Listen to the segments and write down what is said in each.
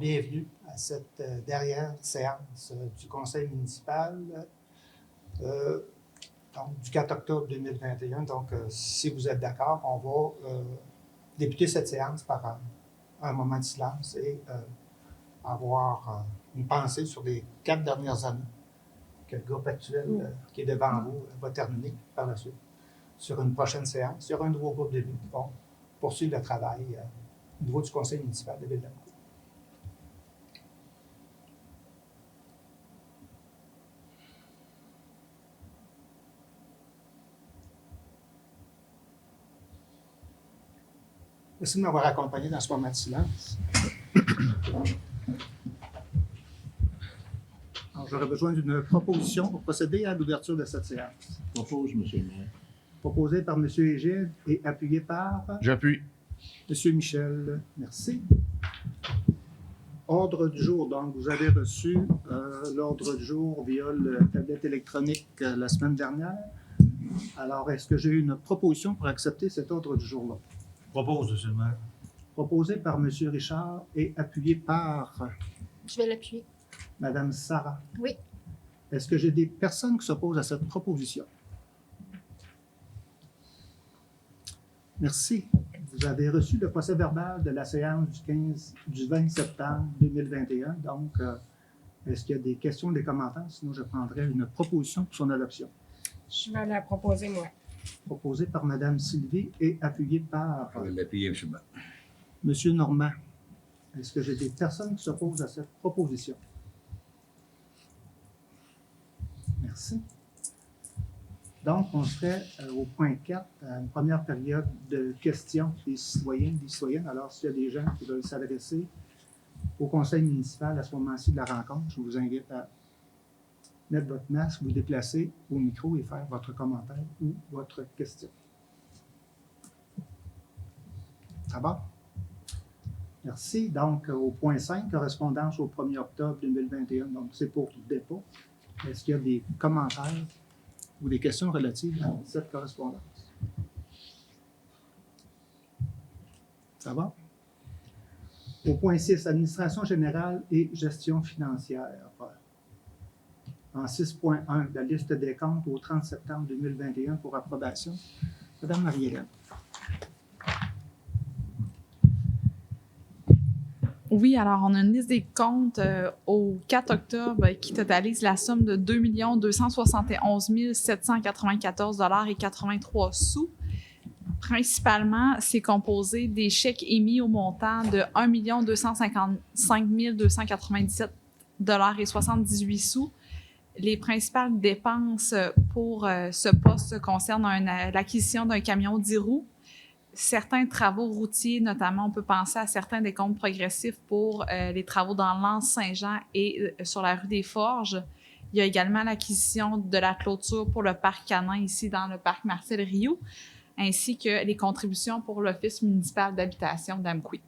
bienvenue à cette dernière séance du Conseil municipal donc, du 4 octobre 2021. Donc, si vous êtes d'accord, on va débuter cette séance par un moment de silence et avoir une pensée sur les 4 dernières années que le groupe actuel qui est devant vous va terminer par la suite. Sur une prochaine séance, il y aura un nouveau groupe d'élus qui vont poursuivre le travail au niveau du Conseil municipal de Ville-d'Amqui. Merci de m'avoir accompagné dans ce moment de silence. Alors, j'aurais besoin d'une proposition pour procéder à l'ouverture de cette séance. Propose, M. le maire. Proposée par M. Égide et appuyée par J'appuie. M. Michel. Merci. Ordre du jour. Donc, vous avez reçu l'ordre du jour via le tablette électronique la semaine dernière. Alors, est-ce que j'ai une proposition pour accepter cet ordre du jour-là? Propose, M. le maire. Proposé par M. Richard et appuyé par Je vais l'appuyer. Mme Sarah. Oui. Est-ce que j'ai des personnes qui s'opposent à cette proposition? Merci. Vous avez reçu le procès-verbal de la séance du 20 septembre 2021. Donc, est-ce qu'il y a des questions, des commentaires? Sinon, je prendrai une proposition pour son adoption. Je vais la proposer, moi. Proposée par Mme Sylvie et appuyée par Je vais l'appuyer, M. le maire. M. Normand. Est-ce que j'ai des personnes qui s'opposent à cette proposition? Merci. Donc, on serait au point 4, à une première période de questions des citoyens, des citoyennes. Alors, s'il y a des gens qui veulent s'adresser au conseil municipal à ce moment-ci de la rencontre, je vous invite à mettre votre masque, vous déplacer au micro et faire votre commentaire ou votre question. Ça va? Merci. Donc, au point 5, correspondance au 1er octobre 2021. Donc, c'est pour le dépôt. Est-ce qu'il y a des commentaires ou des questions relatives à cette correspondance? Ça va? Au point 6, administration générale et gestion financière. En 6.1, la liste des comptes au 30 septembre 2021 pour approbation. Madame Marie-Hélène. Oui, alors on a une liste des comptes au 4 octobre qui totalise la somme de 2 271 794,83 $. Principalement, c'est composé des chèques émis au montant de 1 255 297,78 $. Les principales dépenses pour ce poste concernent l'acquisition d'un camion 10 roues, certains travaux routiers, notamment on peut penser à certains décomptes progressifs pour les travaux dans l'Anse Saint-Jean et sur la rue des Forges. Il y a également l'acquisition de la clôture pour le parc canin ici dans le parc Marcel Rioux, ainsi que les contributions pour l'Office municipal d'habitation d'Amqui.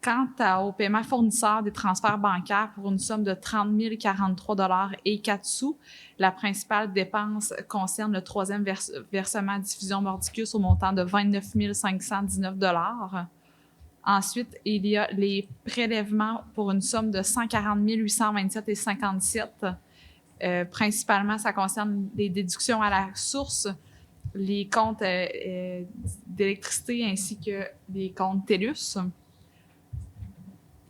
Quant au paiement fournisseur des transferts bancaires pour une somme de 30 043,04 $, la principale dépense concerne le 3e versement diffusion Mordicus au montant de 29 519 $. Ensuite, il y a les prélèvements pour une somme de 140 827,57 $. Principalement, ça concerne les déductions à la source, les comptes d'électricité ainsi que les comptes TELUS.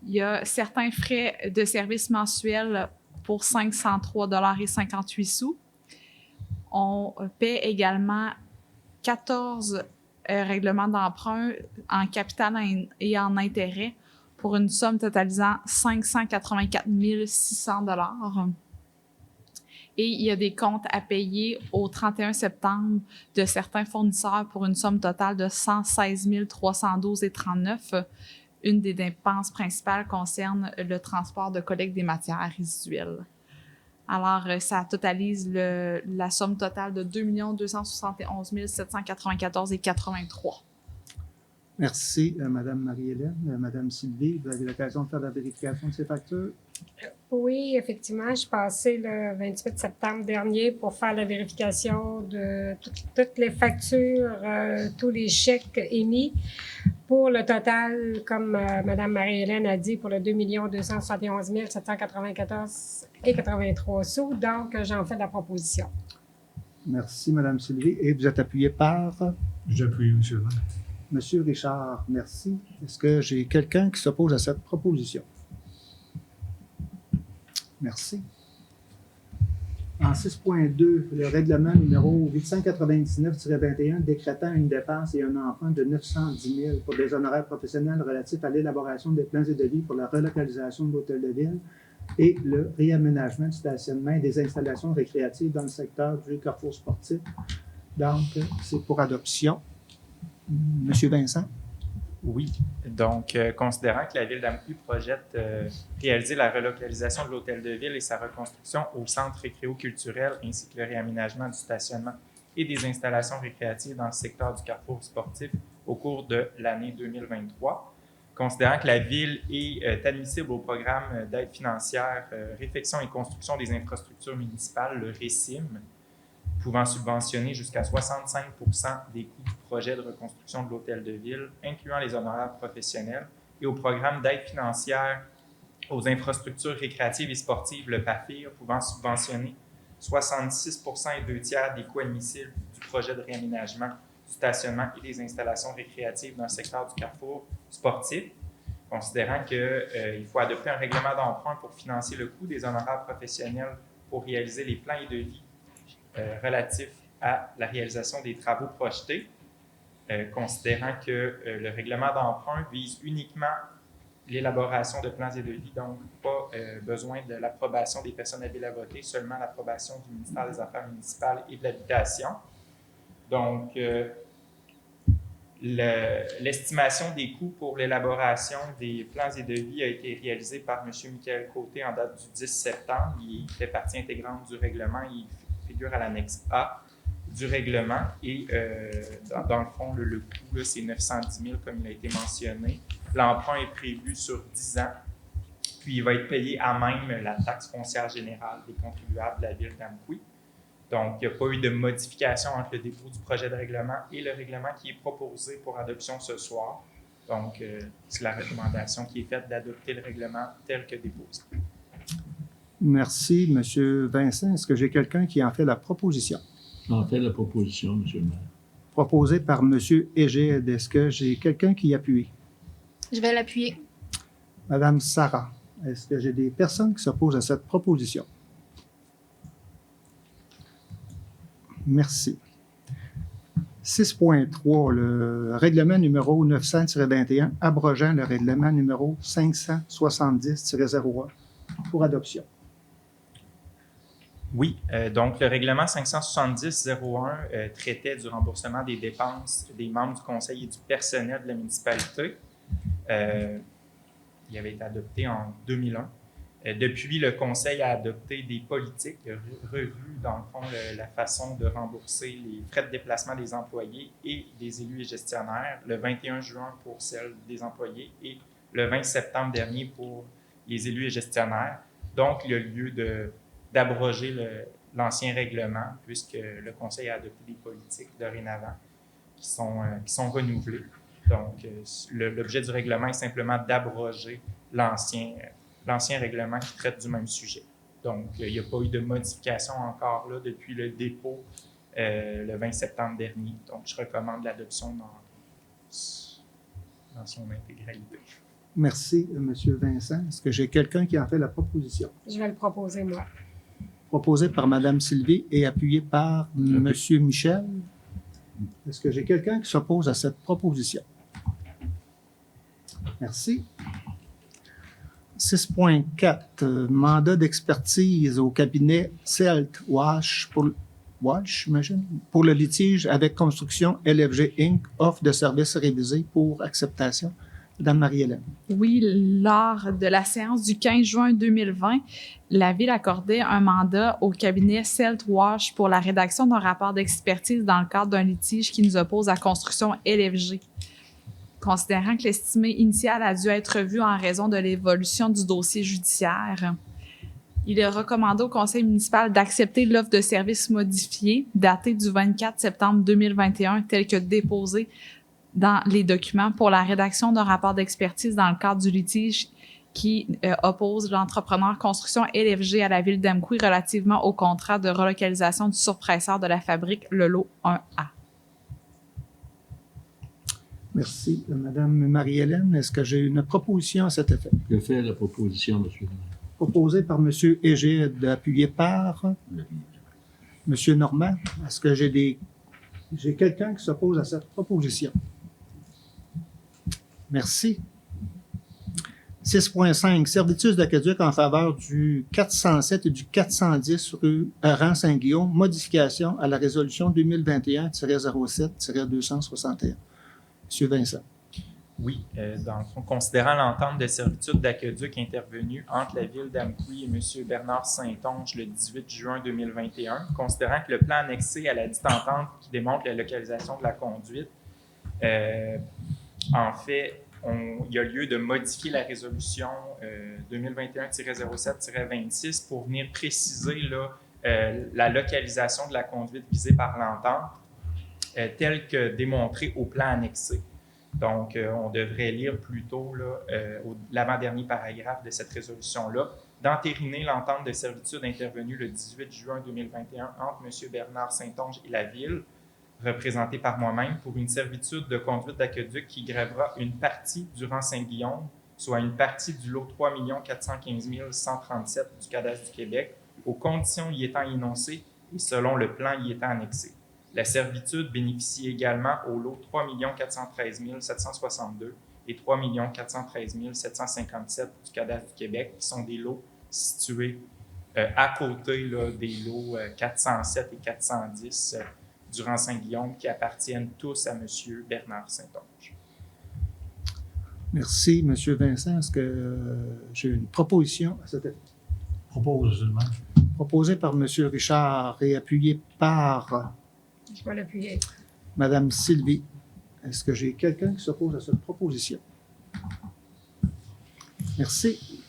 Il y a certains frais de service mensuels pour 503,58 $. On paie également 14 règlements d'emprunt en capital et en intérêt pour une somme totalisant 584 600 $. Et il y a des comptes à payer au 31 septembre de certains fournisseurs pour une somme totale de 116 312,39 $. Une des dépenses principales concerne le transport de collecte des matières résiduelles. Alors, ça totalise la somme totale de 2 271 794,83 $. Merci, Mme Marie-Hélène. Mme Sylvie, vous avez l'occasion de faire la vérification de ces factures? Oui, effectivement, je suis passée le 28 septembre dernier pour faire la vérification de toutes les factures, tous les chèques émis. Pour le total, comme Mme Marie-Hélène a dit, pour le 2 271 794,83 sous. Donc, j'en fais la proposition. Merci, Mme Sylvie. Et vous êtes appuyé par J'appuie, monsieur le maire. M. Richard. Merci. Est-ce que j'ai quelqu'un qui s'oppose à cette proposition? Merci. En 6.2, le règlement numéro 899-21 décrétant une dépense et un emprunt de 910 000 pour des honoraires professionnels relatifs à l'élaboration des plans et devis pour la relocalisation de l'hôtel de ville et le réaménagement du stationnement et des installations récréatives dans le secteur du carrefour sportif. Donc, c'est pour adoption. Monsieur Vincent? Oui. Donc, considérant que la Ville d'Amqui projette réaliser la relocalisation de l'hôtel de ville et sa reconstruction au centre récréo-culturel ainsi que le réaménagement du stationnement et des installations récréatives dans le secteur du carrefour sportif au cours de l'année 2023, considérant que la Ville est admissible au programme d'aide financière Réfection et construction des infrastructures municipales, le RECIM, pouvant subventionner jusqu'à 65 % des coûts du projet de reconstruction de l'hôtel de ville, incluant les honoraires professionnels, et au programme d'aide financière aux infrastructures récréatives et sportives, le PAFIR, pouvant subventionner 66 % et 2/3 des coûts admissibles du projet de réaménagement, du stationnement et des installations récréatives dans le secteur du carrefour sportif, considérant qu'il faut adopter un règlement d'emprunt pour financer le coût des honoraires professionnels pour réaliser les plans et devis relatifs à la réalisation des travaux projetés, considérant que le règlement d'emprunt vise uniquement l'élaboration de plans et devis, donc pas besoin de l'approbation des personnes habiles à voter, seulement l'approbation du ministère des Affaires municipales et de l'Habitation. Donc, l'estimation des coûts pour l'élaboration des plans et devis a été réalisée par M. Michael Côté en date du 10 septembre. Il fait partie intégrante du règlement. Il figure à l'annexe A du règlement et dans le fond, le coût, c'est 910 000 comme il a été mentionné. L'emprunt est prévu sur 10 ans, puis il va être payé à même la taxe foncière générale des contribuables de la Ville d'Amqui. Donc, il n'y a pas eu de modification entre le dépôt du projet de règlement et le règlement qui est proposé pour adoption ce soir. Donc, c'est la recommandation qui est faite d'adopter le règlement tel que déposé. Merci, M. Vincent. Est-ce que j'ai quelqu'un qui en fait la proposition? J'en fais la proposition, monsieur le maire. Proposée par M. Égide. Est-ce que j'ai quelqu'un qui appuie? Je vais l'appuyer. Madame Sarah, est-ce que j'ai des personnes qui s'opposent à cette proposition? Merci. 6.3, le règlement numéro 900-21 abrogeant le règlement numéro 570-01 pour adoption. Oui, donc le règlement 570-01 traitait du remboursement des dépenses des membres du conseil et du personnel de la municipalité. Il avait été adopté en 2001. Depuis, le conseil a adopté des politiques, revu dans le fond la façon de rembourser les frais de déplacement des employés et des élus et gestionnaires, le 21 juin pour celles des employés et le 20 septembre dernier pour les élus et gestionnaires. Donc, il y a lieu d'abroger l'ancien règlement puisque le conseil a adopté des politiques dorénavant qui sont renouvelées. Donc, l'objet du règlement est simplement d'abroger l'ancien règlement qui traite du même sujet. Donc, il n'y a pas eu de modification encore là depuis le dépôt le 20 septembre dernier. Donc, je recommande l'adoption dans son intégralité. Merci, M. Vincent. Est-ce que j'ai quelqu'un qui en fait la proposition? Je vais le proposer, moi. Proposé par Mme Sylvie et appuyé par M. Michel. Est-ce que j'ai quelqu'un qui s'oppose à cette proposition? Merci. 6.4, mandat d'expertise au cabinet CELT Walsh pour le litige avec Construction LFG Inc., offre de services révisés pour acceptation. Madame Marie-Hélène. Oui, lors de la séance du 15 juin 2020, la Ville accordait un mandat au cabinet CELT Walsh pour la rédaction d'un rapport d'expertise dans le cadre d'un litige qui nous oppose à Construction LFG. Considérant que l'estimé initial a dû être revu en raison de l'évolution du dossier judiciaire, il est recommandé au conseil municipal d'accepter l'offre de service modifiée datée du 24 septembre 2021 telle que déposée dans les documents pour la rédaction d'un rapport d'expertise dans le cadre du litige qui oppose l'entrepreneur construction LFG à la ville d'Amqui relativement au contrat de relocalisation du surpresseur de la fabrique Le Lot 1A. Merci. Madame Marie-Hélène, est-ce que j'ai une proposition à cet effet? Je fais la proposition, monsieur le maire. Proposée par M. Égide, appuyée par M. Normand. Est-ce que j'ai quelqu'un qui s'oppose à cette proposition? Merci. 6.5. Servitude d'aqueduc en faveur du 407 et du 410 rue Rang-Saint-Guillaume. Modification à la résolution 2021-07-261. Monsieur Vincent. Oui, dans le fond, considérant l'entente de servitude d'aqueduc intervenue entre la ville d'Amqui et M. Bernard Saint-Onge le 18 juin 2021, considérant que le plan annexé à la dite entente qui démontre la localisation de la conduite, en fait, il y a lieu de modifier la résolution 2021-07-26 pour venir préciser là, la localisation de la conduite visée par l'entente telle que démontrée au plan annexé. Donc, on devrait lire plutôt l'avant-dernier paragraphe de cette résolution-là, d'entériner l'entente de servitude intervenue le 18 juin 2021 entre M. Bernard Saint-Onge et la Ville, représentée par moi-même, pour une servitude de conduite d'aqueduc qui grèvera une partie du rang Saint-Guillaume, soit une partie du lot 3 415 137 du Cadastre du Québec, aux conditions y étant énoncées et selon le plan y étant annexé. La servitude bénéficie également au lot 3 413 762 et 3 413 757 du Cadastre du Québec, qui sont des lots situés à côté là, des lots 407 et 410 du rang Saint-Guillaume, qui appartiennent tous à M. Bernard Saint-Onge. Merci, M. Vincent. Est-ce que j'ai une proposition à cet effet? Propose, monsieur le maire. Proposée par M. Richard et appuyée par Je vais l'appuyer. Mme Sylvie. Est-ce que j'ai quelqu'un qui s'oppose à cette proposition? Merci.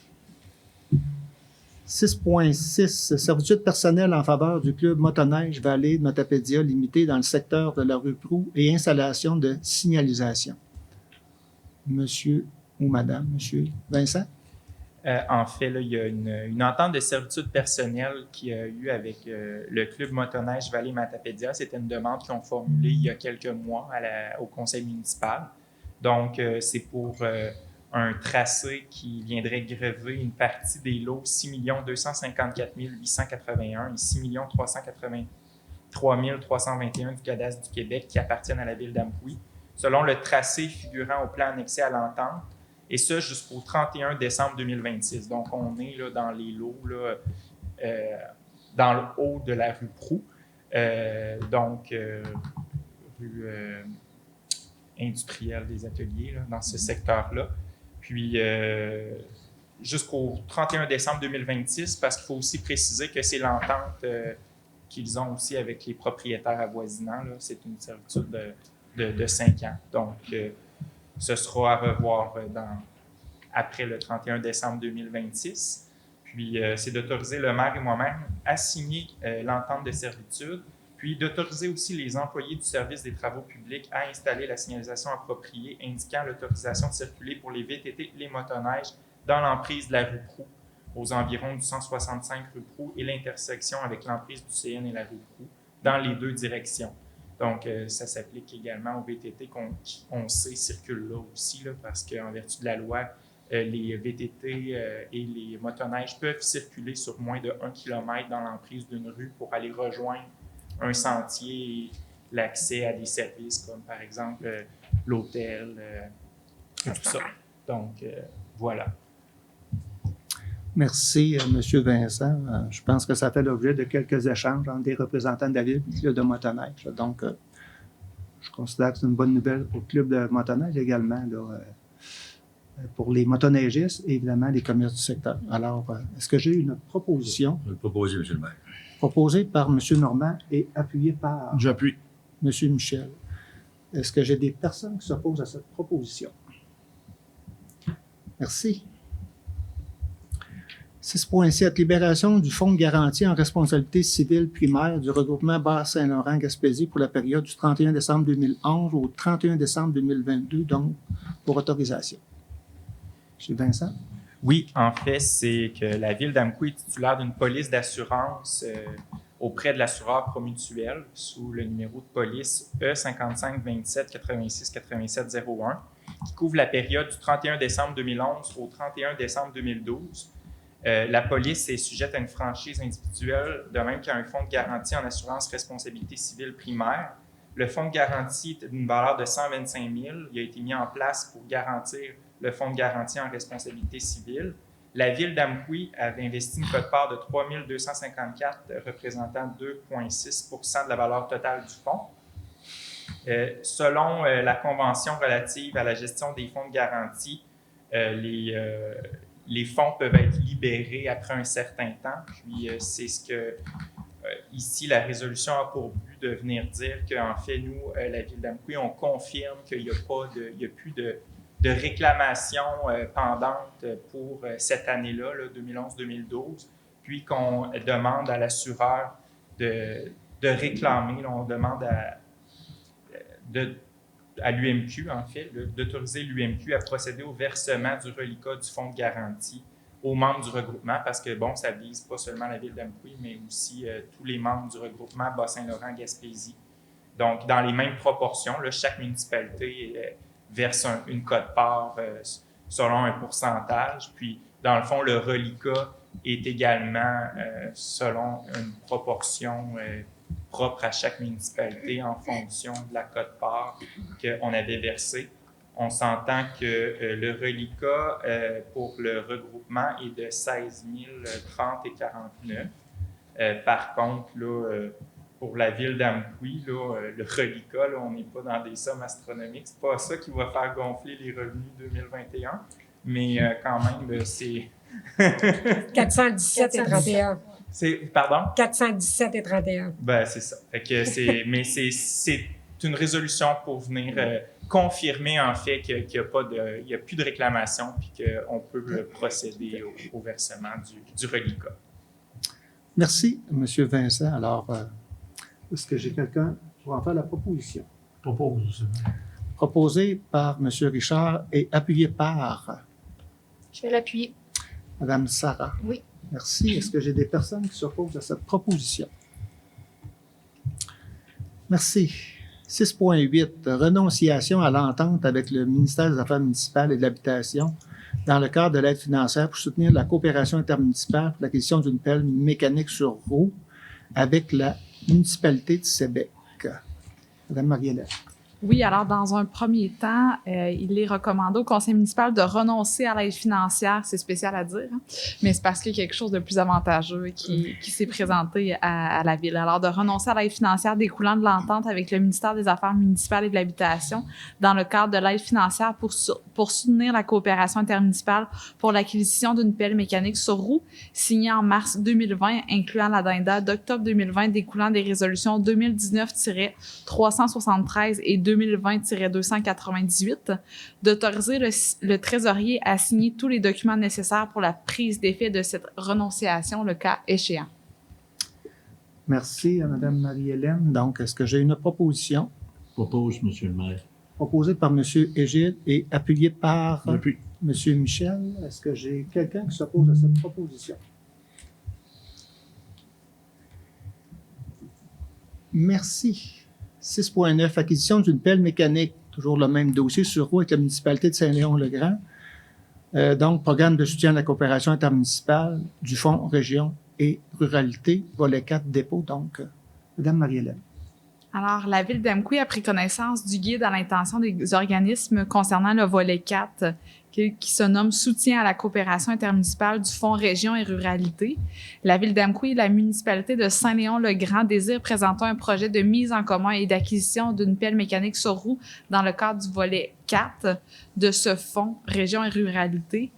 6.6. Servitude personnelle en faveur du club motoneige Vallée de Matapédia limité dans le secteur de la rue Proulx et installation de signalisation. Monsieur ou Madame, Monsieur Vincent? En fait, là, il y a une entente de servitude personnelle qu'il y a eu avec le club motoneige Vallée Matapédia. C'était une demande qu'ils ont formulée il y a quelques mois au conseil municipal. Donc, c'est pour un tracé qui viendrait grever une partie des lots 6 254 881 et 6 383 321 du Cadastre du Québec qui appartiennent à la ville d'Amqui, selon le tracé figurant au plan annexé à l'entente, et ça jusqu'au 31 décembre 2026. Donc, on est là, dans les lots, là, dans le haut de la rue Proulx, rue industrielle des ateliers, là, dans ce secteur-là. Puis, jusqu'au 31 décembre 2026, parce qu'il faut aussi préciser que c'est l'entente qu'ils ont aussi avec les propriétaires avoisinants. Là. C'est une servitude de 5 ans. Donc, ce sera à revoir après le 31 décembre 2026. Puis, c'est d'autoriser le maire et moi-même à signer l'entente de servitude, puis d'autoriser aussi les employés du service des travaux publics à installer la signalisation appropriée indiquant l'autorisation de circuler pour les VTT et les motoneiges dans l'emprise de la rue Proulx, aux environs du 165 rue Proulx et l'intersection avec l'emprise du CN et la rue Proulx, dans les deux directions. Donc, ça s'applique également aux VTT qu'on sait circulent là aussi, là, parce qu'en vertu de la loi, les VTT et les motoneiges peuvent circuler sur moins de 1 km dans l'emprise d'une rue pour aller rejoindre un sentier et l'accès à des services comme, par exemple, l'hôtel et tout ça. Donc, voilà. Merci, M. Vincent. Je pense que ça fait l'objet de quelques échanges entre des représentants de la ville et du club de motoneige. Donc, je considère que c'est une bonne nouvelle pour le club de motoneige également, là, pour les motoneigistes et évidemment les commerces du secteur. Alors, est-ce que j'ai une proposition? Je vais le proposer, monsieur le maire. Proposée par M. Normand et appuyée par J'appuie. M. Michel. Est-ce que j'ai des personnes qui s'opposent à cette proposition? Merci. 6.7, libération du fonds de garantie en responsabilité civile primaire du regroupement Bas-Saint-Laurent-Gaspésie pour la période du 31 décembre 2011 au 31 décembre 2022, donc pour autorisation. M. Vincent? Oui, en fait, c'est que la Ville d'Amqui est titulaire d'une police d'assurance auprès de l'assureur Promutuel sous le numéro de police E55 27 86 87 01 qui couvre la période du 31 décembre 2011 au 31 décembre 2012. La police est sujette à une franchise individuelle, de même qu'à un fonds de garantie en assurance responsabilité civile primaire. Le fonds de garantie est d'une valeur de 125 000. Il a été mis en place pour garantir le fonds de garantie en responsabilité civile. La Ville d'Amqui avait investi une quote-part de 3 254, représentant 2,6 % de la valeur totale du fonds. Selon la Convention relative à la gestion des fonds de garantie, les fonds peuvent être libérés après un certain temps. Puis c'est ce que ici la résolution a pour but de venir dire qu'en fait, nous, la Ville d'Amqui, on confirme qu'il n'y a plus de réclamation pendante pour cette année-là, 2011-2012, puis qu'on demande à l'assureur de réclamer, on demande à l'UMQ, en fait, d'autoriser l'UMQ à procéder au versement du reliquat du fonds de garantie aux membres du regroupement, parce que, bon, ça vise pas seulement la Ville d'Amqui, mais aussi tous les membres du regroupement Bas-Saint-Laurent-Gaspésie. Donc, dans les mêmes proportions, là, chaque municipalité verse une quote-part selon un pourcentage. Puis, dans le fond, le reliquat est également selon une proportion propre à chaque municipalité en fonction de la quote-part qu'on avait versée. On s'entend que le reliquat pour le regroupement est de 16 030 et 49. Par contre, là, pour la Ville d'Amqui, le reliquat, là, on n'est pas dans des sommes astronomiques. C'est pas ça qui va faire gonfler les revenus 2021, mais quand même, c'est... 417 et 31. Pardon? 417 et 31. Ben, c'est ça. Fait que mais c'est une résolution pour venir confirmer, en fait, qu'il n'y a plus de réclamation puis qu'on peut procéder au versement du reliquat. Merci, M. Vincent. Alors, est-ce que j'ai quelqu'un pour en faire la proposition? Propose, monsieur le maire. Proposé par M. Richard et appuyé par Je vais l'appuyer. Mme Sarah. Oui. Merci. Est-ce que j'ai des personnes qui s'opposent à cette proposition? Merci. 6.8. Renonciation à l'entente avec le ministère des Affaires municipales et de l'Habitation dans le cadre de l'aide financière pour soutenir la coopération intermunicipale pour l'acquisition d'une pelle mécanique sur roue avec la municipalité de Sébec. Mme Marie-Hélène. Oui, alors dans un premier temps, il est recommandé au conseil municipal de renoncer à l'aide financière. C'est spécial à dire, hein, mais c'est parce qu'il y a quelque chose de plus avantageux qui s'est présenté à la ville. Alors, de renoncer à l'aide financière découlant de l'entente avec le ministère des Affaires municipales et de l'Habitation dans le cadre de l'aide financière pour soutenir la coopération intermunicipale pour l'acquisition d'une pelle mécanique sur roue signée en mars 2020, incluant l'addenda d'octobre 2020 découlant des résolutions 2019-373 et 2020-298, d'autoriser le trésorier à signer tous les documents nécessaires pour la prise d'effet de cette renonciation, le cas échéant. Merci à Mme Marie-Hélène. Donc, est-ce que j'ai une proposition? Propose, monsieur le maire. Proposée par M. Égide et appuyée par Depuis. M. Michel. Est-ce que j'ai quelqu'un qui s'oppose à cette proposition? Merci. 6.9. Acquisition d'une pelle mécanique. Toujours le même dossier sur roue avec la municipalité de Saint-Léon-le-Grand. Donc, programme de soutien à la coopération intermunicipale du Fonds Région et Ruralité, volet 4, dépôt. Donc, Mme Marie-Hélène. Alors, la Ville d'Amqui a pris connaissance du guide à l'intention des organismes concernant le volet 4, qui se nomme « Soutien à la coopération intermunicipale du Fonds Région et Ruralité ». La Ville d'Amqui et la municipalité de Saint-Léon-le-Grand désirent présenter un projet de mise en commun et d'acquisition d'une pelle mécanique sur roue dans le cadre du volet 4 de ce Fonds Région et Ruralité.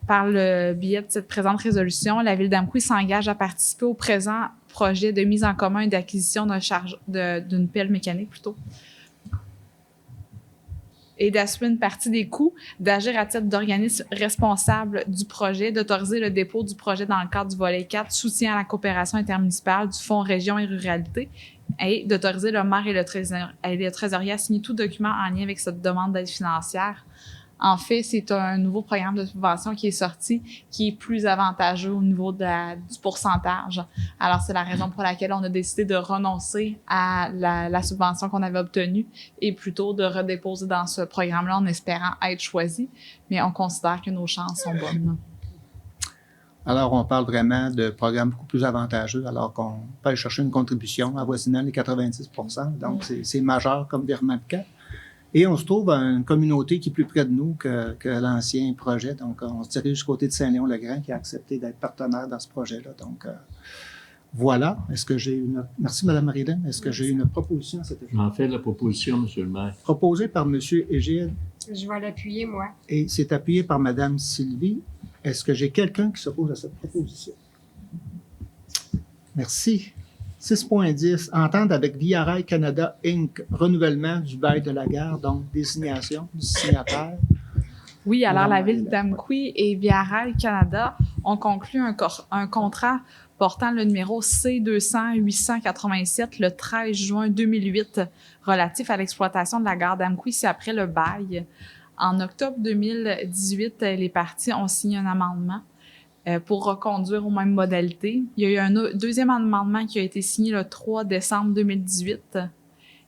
Par le biais de cette présente résolution, la Ville d'Amqui s'engage à participer au présent projet de mise en commun et d'acquisition d'une pelle mécanique plutôt. et d'assumer une partie des coûts, d'agir à titre d'organisme responsable du projet, d'autoriser le dépôt du projet dans le cadre du volet 4, soutien à la coopération intermunicipale du Fonds Région et Ruralité, et d'autoriser le maire et le trésorier à signer tout document en lien avec cette demande d'aide financière. En fait, c'est un nouveau programme de subvention qui est sorti, qui est plus avantageux au niveau du pourcentage. Alors, c'est la raison pour laquelle on a décidé de renoncer à la subvention qu'on avait obtenue et plutôt de redéposer dans ce programme-là en espérant être choisi. Mais on considère que nos chances sont bonnes. Alors, on parle vraiment de programmes beaucoup plus avantageux, alors qu'on peut aller chercher une contribution avoisinant les 90 %. Donc, c'est majeur comme virement de cap. Et on se trouve à une communauté qui est plus près de nous que l'ancien projet. Donc, on se dirige du côté de Saint-Léon-le-Grand qui a accepté d'être partenaire dans ce projet-là. Donc, voilà. Est-ce que j'ai une... Merci, Mme Marie-Hélène. Est-ce que j'ai une proposition à cet effet? J'en fais la proposition, M. le maire. Proposée par M. Égide Je vais l'appuyer, moi. et c'est appuyé par Mme Sylvie. Est-ce que j'ai quelqu'un qui s'oppose à cette proposition? Merci. 6.10, entente avec Via Rail Canada Inc., renouvellement du bail de la gare, donc désignation du signataire. Oui, alors la ville d'Amqui et Via Rail Canada ont conclu un contrat portant le numéro C200-887 le 13 juin 2008 relatif à l'exploitation de la gare d'Amqui, c'est après le bail. En octobre 2018, les parties ont signé un amendement pour reconduire aux mêmes modalités. Il y a eu un deuxième amendement qui a été signé le 3 décembre 2018.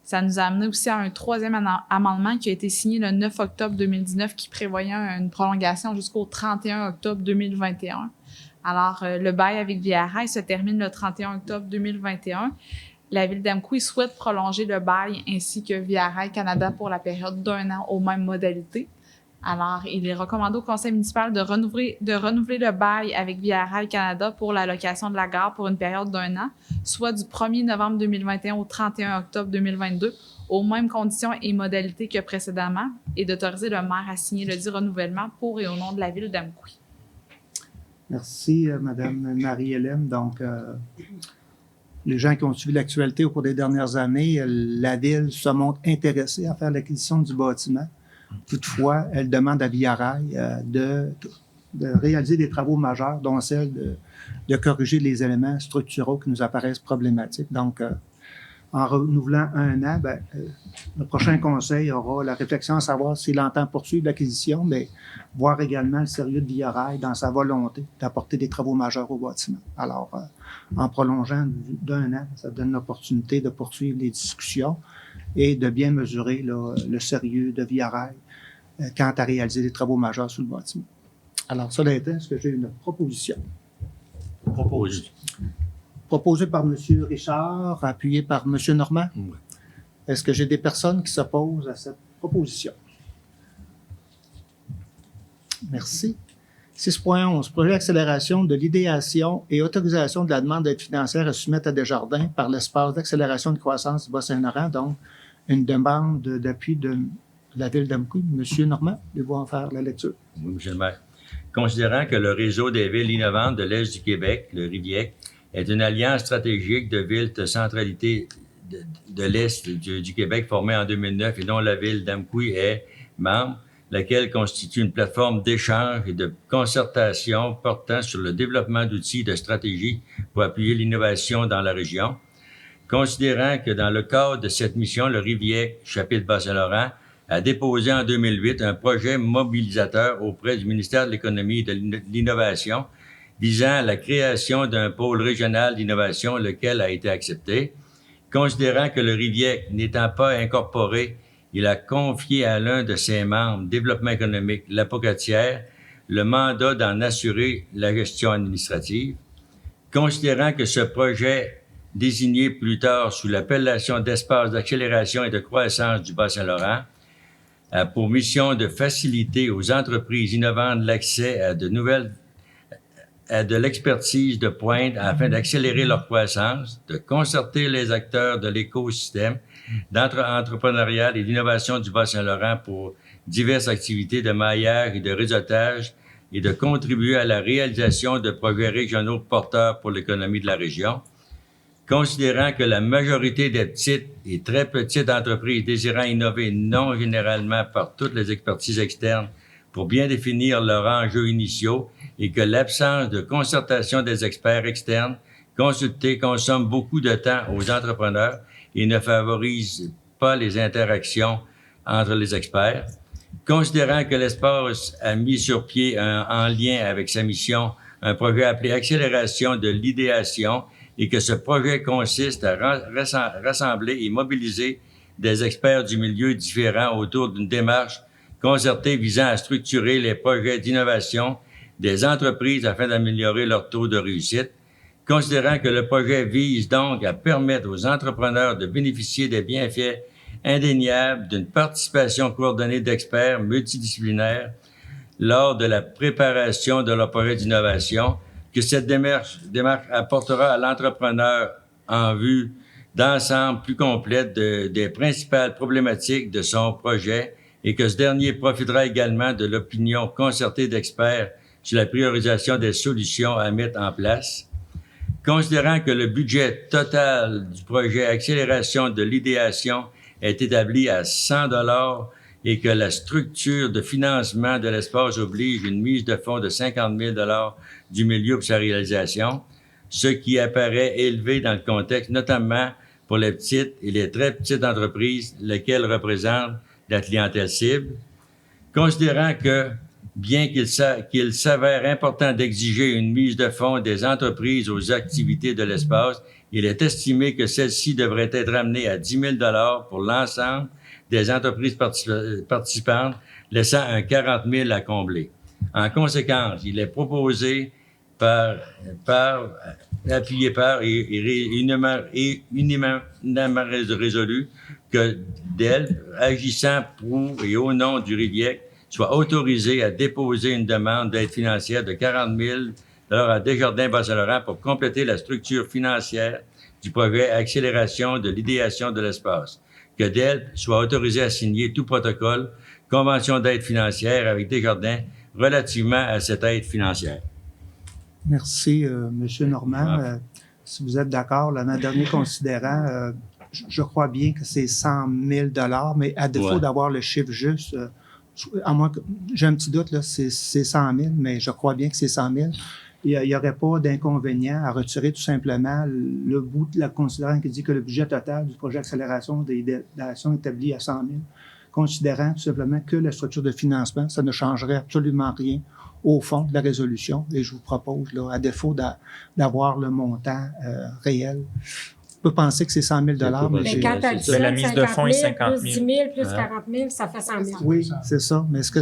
Ça nous a amené aussi à un troisième amendement qui a été signé le 9 octobre 2019 qui prévoyait une prolongation jusqu'au 31 octobre 2021. Alors, le bail avec Via Rail se termine le 31 octobre 2021. La ville d'Amqui souhaite prolonger le bail ainsi que Via Rail Canada pour la période d'1 an aux mêmes modalités. Alors, il est recommandé au conseil municipal de renouveler le bail avec Via Rail Canada pour la location de la gare pour une période d'1 an, soit du 1er novembre 2021 au 31 octobre 2022, aux mêmes conditions et modalités que précédemment, et d'autoriser le maire à signer le dit renouvellement pour et au nom de la ville d'Amqui. Merci, Mme Marie-Hélène. Donc, les gens qui ont suivi l'actualité au cours des dernières années, la ville se montre intéressée à faire l'acquisition du bâtiment. Toutefois, elle demande à Via Rail de réaliser des travaux majeurs, dont celle de corriger les éléments structuraux qui nous apparaissent problématiques. Donc, en renouvelant 1 an, le prochain conseil aura la réflexion à savoir s'il entend poursuivre l'acquisition, mais voir également le sérieux de Via Rail dans sa volonté d'apporter des travaux majeurs au bâtiment. Alors, en prolongeant d'1 an, ça donne l'opportunité de poursuivre les discussions et de bien mesurer le sérieux de Via Rail quant à réaliser des travaux majeurs sur le bâtiment. Alors, cela étant, est-ce que j'ai une proposition? Proposée par M. Richard, appuyée par M. Normand. Oui. Est-ce que j'ai des personnes qui s'opposent à cette proposition? Merci. 6.11, projet d'accélération de l'idéation et autorisation de la demande d'aide financière à soumettre à Desjardins par l'espace d'accélération de croissance du Bas-Saint-Laurent, donc une demande d'appui de la ville d'Amqui. Monsieur Normand, voulez-vous en faire la lecture? Oui, M. le maire. Considérant que le réseau des villes innovantes de l'Est du Québec, le RIVIEC, est une alliance stratégique de villes de centralité de l'Est du Québec formée en 2009 et dont la ville d'Amqui est membre, laquelle constitue une plateforme d'échange et de concertation portant sur le développement d'outils de stratégie pour appuyer l'innovation dans la région. Considérant que dans le cadre de cette mission, le RIVIEC, chapitre Bas-Saint-Laurent, a déposé en 2008 un projet mobilisateur auprès du ministère de l'Économie et de l'Innovation visant à la création d'un pôle régional d'innovation, lequel a été accepté. Considérant que le RIVIEC n'étant pas incorporé, il a confié à l'un de ses membres, Développement économique, la Pocatière, le mandat d'en assurer la gestion administrative. Considérant que ce projet, désigné plus tard sous l'appellation d'espace d'accélération et de croissance du Bas-Saint-Laurent, a pour mission de faciliter aux entreprises innovantes l'accès à de l'expertise de pointe afin d'accélérer leur croissance, de concerter les acteurs de l'écosystème d'entrepreneuriat et d'innovation du Bas-Saint-Laurent pour diverses activités de maillage et de réseautage et de contribuer à la réalisation de projets régionaux porteurs pour l'économie de la région. Considérant que la majorité des petites et très petites entreprises désirant innover non généralement par toutes les expertises externes pour bien définir leurs enjeux initiaux et que l'absence de concertation des experts externes consultés consomme beaucoup de temps aux entrepreneurs et ne favorise pas les interactions entre les experts. Considérant que l'espace a mis sur pied en lien avec sa mission un projet appelé Accélération de l'idéation et que ce projet consiste à rassembler et mobiliser des experts du milieu différents autour d'une démarche concertée visant à structurer les projets d'innovation des entreprises afin d'améliorer leur taux de réussite. Considérant que le projet vise donc à permettre aux entrepreneurs de bénéficier des bienfaits indéniable d'une participation coordonnée d'experts multidisciplinaires lors de la préparation de leur projet d'innovation, que cette démarche apportera à l'entrepreneur en vue d'ensemble plus complète des principales problématiques de son projet et que ce dernier profitera également de l'opinion concertée d'experts sur la priorisation des solutions à mettre en place. Considérant que le budget total du projet Accélération de l'idéation est établi à 100 $ et que la structure de financement de l'espace oblige une mise de fonds de 50 000 $ du milieu pour sa réalisation, ce qui apparaît élevé dans le contexte, notamment pour les petites et les très petites entreprises, lesquelles représentent la clientèle cible. Considérant que, bien qu'il s'avère important d'exiger une mise de fonds des entreprises aux activités de l'espace, il est estimé que celle-ci devrait être amenée à 10 000 $ pour l'ensemble des entreprises participantes, laissant un 40 000 à combler. En conséquence, il est proposé appuyé par et unanimement résolu que DELP, agissant pour et au nom du RIVIEC, soit autorisé à déposer une demande d'aide financière de 40 000 $ à Desjardins-Bas-Saint-Laurent pour compléter la structure financière du projet Accélération de l'idéation de l'espace. Que DELP soit autorisé à signer tout protocole, convention d'aide financière avec Desjardins relativement à cette aide financière. Merci, Monsieur Normand. Si vous êtes d'accord, là, dans le dernier considérant, je crois bien que c'est 100 000 $, mais à défaut d'avoir le chiffre juste, à moins que j'ai un petit doute, là, c'est 100 000, mais je crois bien que c'est 100 000. Il n'y aurait pas d'inconvénient à retirer tout simplement le bout de la considérant qui dit que le budget total du projet Accélération de l'idéation est établi à 100 000, considérant tout simplement que la structure de financement, ça ne changerait absolument rien au fond de la résolution. Et je vous propose, là, à défaut d'avoir le montant réel, on peut penser que c'est 100 000 $, Mais quand tu as la mise de fonds est 50 000. plus 10 000, plus 40 000, ça fait 100 000. Oui, c'est ça. Mais est-ce que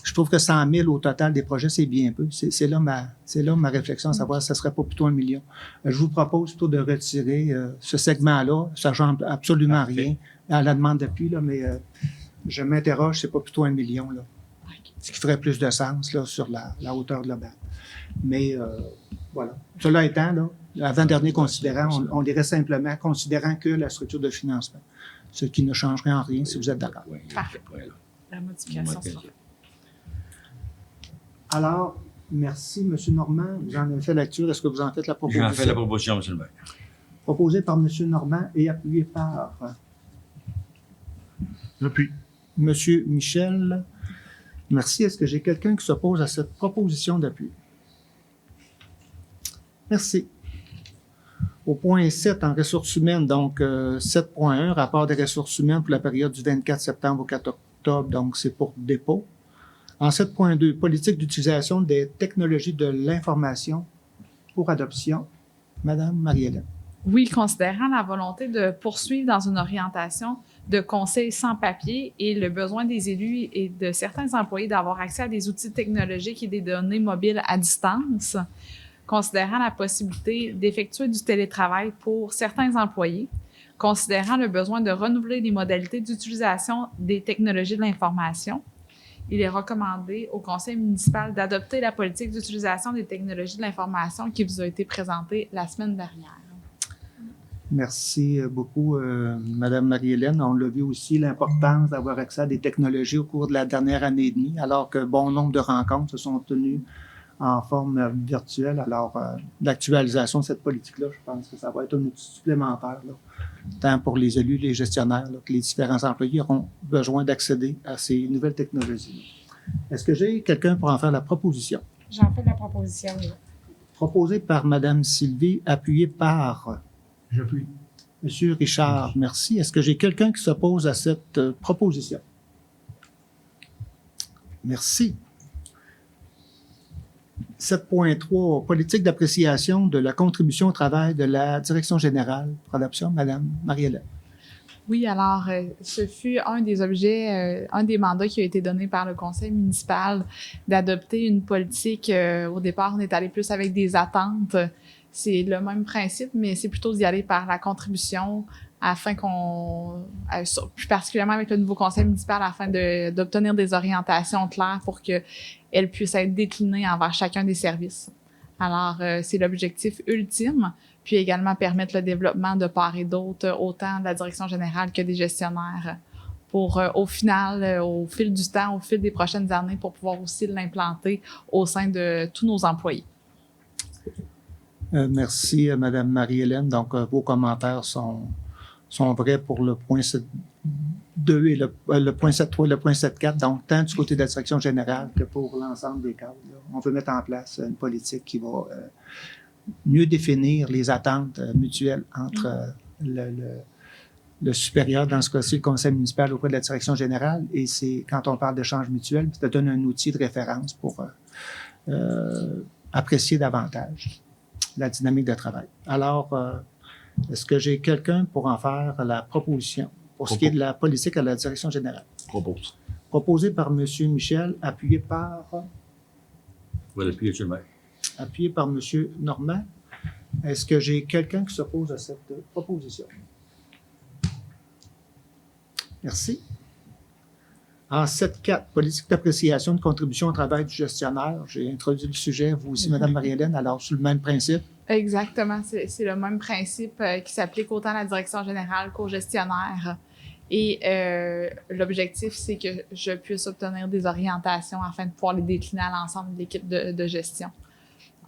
je trouve que 100 000 au total des projets, c'est bien peu. C'est là ma réflexion, à savoir si ça serait pas plutôt 1 million. Je vous propose plutôt de retirer ce segment-là, ça ne change absolument rien à la demande d'appui, là, mais je m'interroge, c'est pas plutôt 1 million, là. Ce qui ferait plus de sens, là, sur la hauteur globale. Mais, voilà. Cela étant, là, avant-dernier considérant, on dirait simplement considérant que la structure de financement, ce qui ne changerait en rien si vous êtes d'accord. Parfait. La modification sera faite. Alors, merci, M. Normand. Vous en avez fait lecture. Est-ce que vous en faites la proposition? J'en fais la proposition, M. le maire. Proposée par M. Normand et appuyée par Depuis. M. Michel. Merci. Est-ce que j'ai quelqu'un qui s'oppose à cette proposition d'appui? Merci. Au point 7, en ressources humaines, donc 7.1, rapport des ressources humaines pour la période du 24 septembre au 4 octobre, donc c'est pour dépôt. En 7.2, politique d'utilisation des technologies de l'information pour adoption. Madame Marie-Hélène. Oui, considérant la volonté de poursuivre dans une orientation de conseils sans papier et le besoin des élus et de certains employés d'avoir accès à des outils technologiques et des données mobiles à distance, considérant la possibilité d'effectuer du télétravail pour certains employés, considérant le besoin de renouveler les modalités d'utilisation des technologies de l'information, il est recommandé au conseil municipal d'adopter la politique d'utilisation des technologies de l'information qui vous a été présentée la semaine dernière. Merci beaucoup, Madame Marie-Hélène. On l'a vu aussi, l'importance d'avoir accès à des technologies au cours de la dernière année et demie, alors que bon nombre de rencontres se sont tenues en forme virtuelle. Alors, l'actualisation de cette politique-là, je pense que ça va être un outil supplémentaire, là, tant pour les élus, les gestionnaires, là, que les différents employés auront besoin d'accéder à ces nouvelles technologies. Est-ce que j'ai quelqu'un pour en faire la proposition? J'en fais la proposition. Là. Proposée par Mme Sylvie, appuyée par J'appuie. M. Richard. Merci. Est-ce que j'ai quelqu'un qui s'oppose à cette proposition? Merci. 7.3, politique d'appréciation de la contribution au travail de la Direction générale pour adoption, Mme Marie-Hélène. Oui, alors, ce fut un des objets, un des mandats qui a été donné par le conseil municipal d'adopter une politique. Au départ, on est allé plus avec des attentes. C'est le même principe, mais c'est plutôt d'y aller par la contribution afin plus particulièrement avec le nouveau conseil municipal, afin d'obtenir des orientations claires pour qu'elles puissent être déclinées envers chacun des services. Alors, c'est l'objectif ultime, puis également permettre le développement de part et d'autre, autant de la direction générale que des gestionnaires, pour au final, au fil du temps, au fil des prochaines années, pour pouvoir aussi l'implanter au sein de tous nos employés. Merci, Mme Marie-Hélène. Donc, vos commentaires sont vrais pour le point 7.2 et le point 7.3 et le point 7.4, donc tant du côté de la direction générale que pour l'ensemble des cadres. Là. On veut mettre en place une politique qui va mieux définir les attentes mutuelles entre le supérieur, dans ce cas-ci le conseil municipal auprès de la direction générale, et c'est quand on parle d'échange mutuel, ça donne un outil de référence pour apprécier davantage la dynamique de travail. Alors, est-ce que j'ai quelqu'un pour en faire la proposition pour ce qui est de la politique à la direction générale? Propose. Proposé par M. Michel, appuyé par Voilà, puis M. le maire. appuyé par M. Normand. Est-ce que j'ai quelqu'un qui s'oppose à cette proposition? Merci. En 7.4, politique d'appréciation de contribution au travail du gestionnaire. J'ai introduit le sujet, vous aussi, Mme Marie-Hélène, alors sur le même principe. Exactement, c'est le même principe qui s'applique autant à la direction générale qu'aux gestionnaires. Et l'objectif, c'est que je puisse obtenir des orientations afin de pouvoir les décliner à l'ensemble de l'équipe de gestion,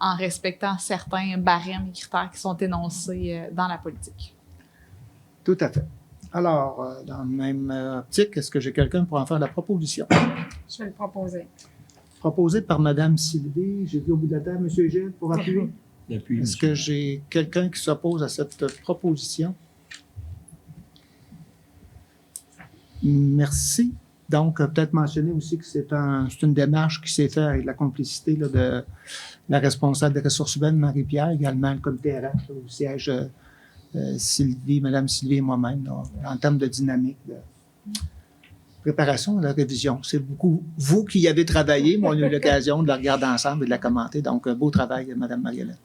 en respectant certains barèmes et critères qui sont énoncés dans la politique. Tout à fait. Alors, dans la même optique, est-ce que j'ai quelqu'un pour en faire la proposition? Je vais le proposer. Proposé par Mme Sylvie. J'ai vu au bout de la table, M. Gilles, pour appuyer. J'appuie. Est-ce que j'ai quelqu'un qui s'oppose à cette proposition? Merci. Donc, peut-être mentionner aussi que c'est une démarche qui s'est faite avec la complicité là, de la responsable des ressources humaines, Marie-Pierre, également le comité RH, au siège Sylvie, Mme Sylvie et moi-même, là, en termes de dynamique, de préparation à la révision. C'est beaucoup vous qui y avez travaillé, moi, on a eu l'occasion de la regarder ensemble et de la commenter. Donc, beau travail, Mme Marie-Hélène.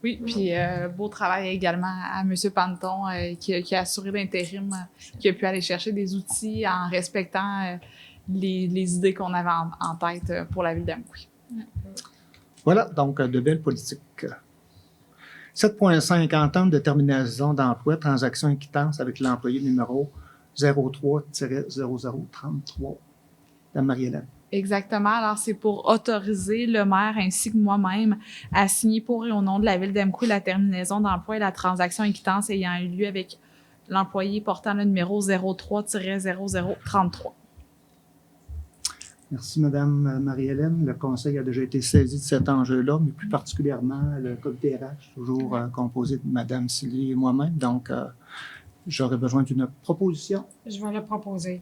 Oui, puis beau travail également à M. Panton qui a assuré l'intérim, qui a pu aller chercher des outils en respectant les idées qu'on avait en tête pour la ville d'Amqui. Voilà, donc de belles politiques. 7.5, entente de terminaison d'emploi, transaction et quittance avec l'employé numéro 03-0033 de Marie-Hélène. Exactement. Alors, c'est pour autoriser le maire ainsi que moi-même à signer pour et au nom de la ville d'Amqui la terminaison d'emploi et la transaction et quittance ayant eu lieu avec l'employé portant le numéro 03-0033. Merci, Mme Marie-Hélène. Le conseil a déjà été saisi de cet enjeu-là, mais plus particulièrement le comité RH, toujours composé de Mme Sylvie et moi-même. Donc, j'aurais besoin d'une proposition. Je vais le proposer.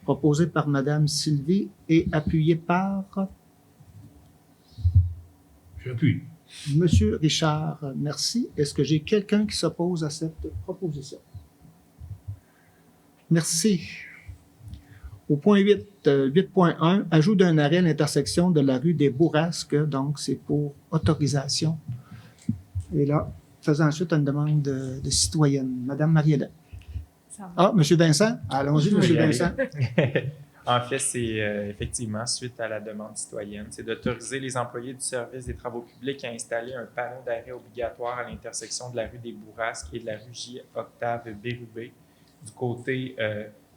Proposée par Mme Sylvie et appuyée par J'appuie. M. Richard. Merci. Est-ce que j'ai quelqu'un qui s'oppose à cette proposition? Merci. Au point 8, 8.1, ajout d'un arrêt à l'intersection de la rue des Bourrasques, donc c'est pour autorisation. Et là, faisant suite à une demande de citoyenne. Madame Marie-Hélène. Ah, M. Vincent? Allons-y, M. Vincent. En fait, c'est effectivement suite à la demande citoyenne. C'est d'autoriser les employés du service des travaux publics à installer un panneau d'arrêt obligatoire à l'intersection de la rue des Bourrasques et de la rue J-Octave Bérubé du côté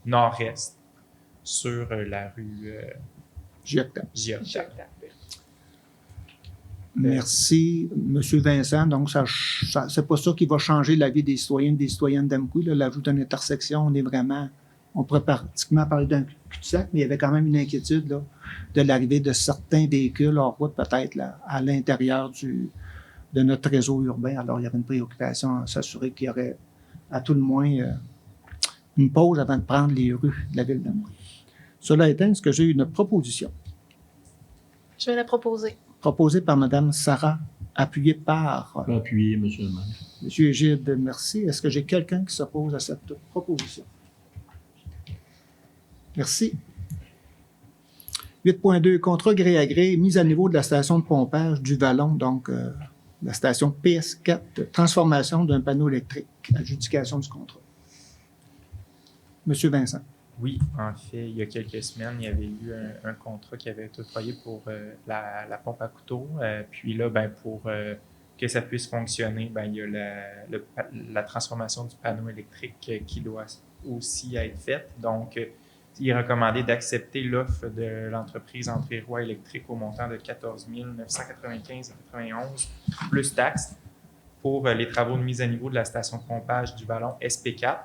nord-est sur la rue J-Octave. J-Octave. Merci, M. Vincent. Donc, c'est pas ça qui va changer la vie des citoyens et des citoyennes d'Amqui. L'ajout d'une intersection, on pourrait pratiquement parler d'un cul-de-sac, mais il y avait quand même une inquiétude là, de l'arrivée de certains véhicules hors route, peut-être là, à l'intérieur de notre réseau urbain. Alors, il y avait une préoccupation à s'assurer qu'il y aurait, à tout le moins, une pause avant de prendre les rues de la ville d'Amqui. Cela étant, est-ce que j'ai une proposition? Je vais la proposer. Proposée par Mme Sarah, appuyée par Je peux appuyer, monsieur le maire. M. Gilles. Merci. Est-ce que j'ai quelqu'un qui s'oppose à cette proposition? Merci. 8.2, contrat gré à gré, mise à niveau de la station de pompage du Vallon, donc la station PS4, transformation d'un panneau électrique, adjudication du contrat. Monsieur Vincent. Oui, en fait, il y a quelques semaines, il y avait eu un contrat qui avait été octroyé pour la pompe à couteau. Puis là, pour que ça puisse fonctionner, il y a la transformation du panneau électrique qui doit aussi être faite. Donc, il est recommandé d'accepter l'offre de l'entreprise Entrée Roi Électrique au montant de 14 995,91 plus taxes pour les travaux de mise à niveau de la station de pompage du Vallon SP4,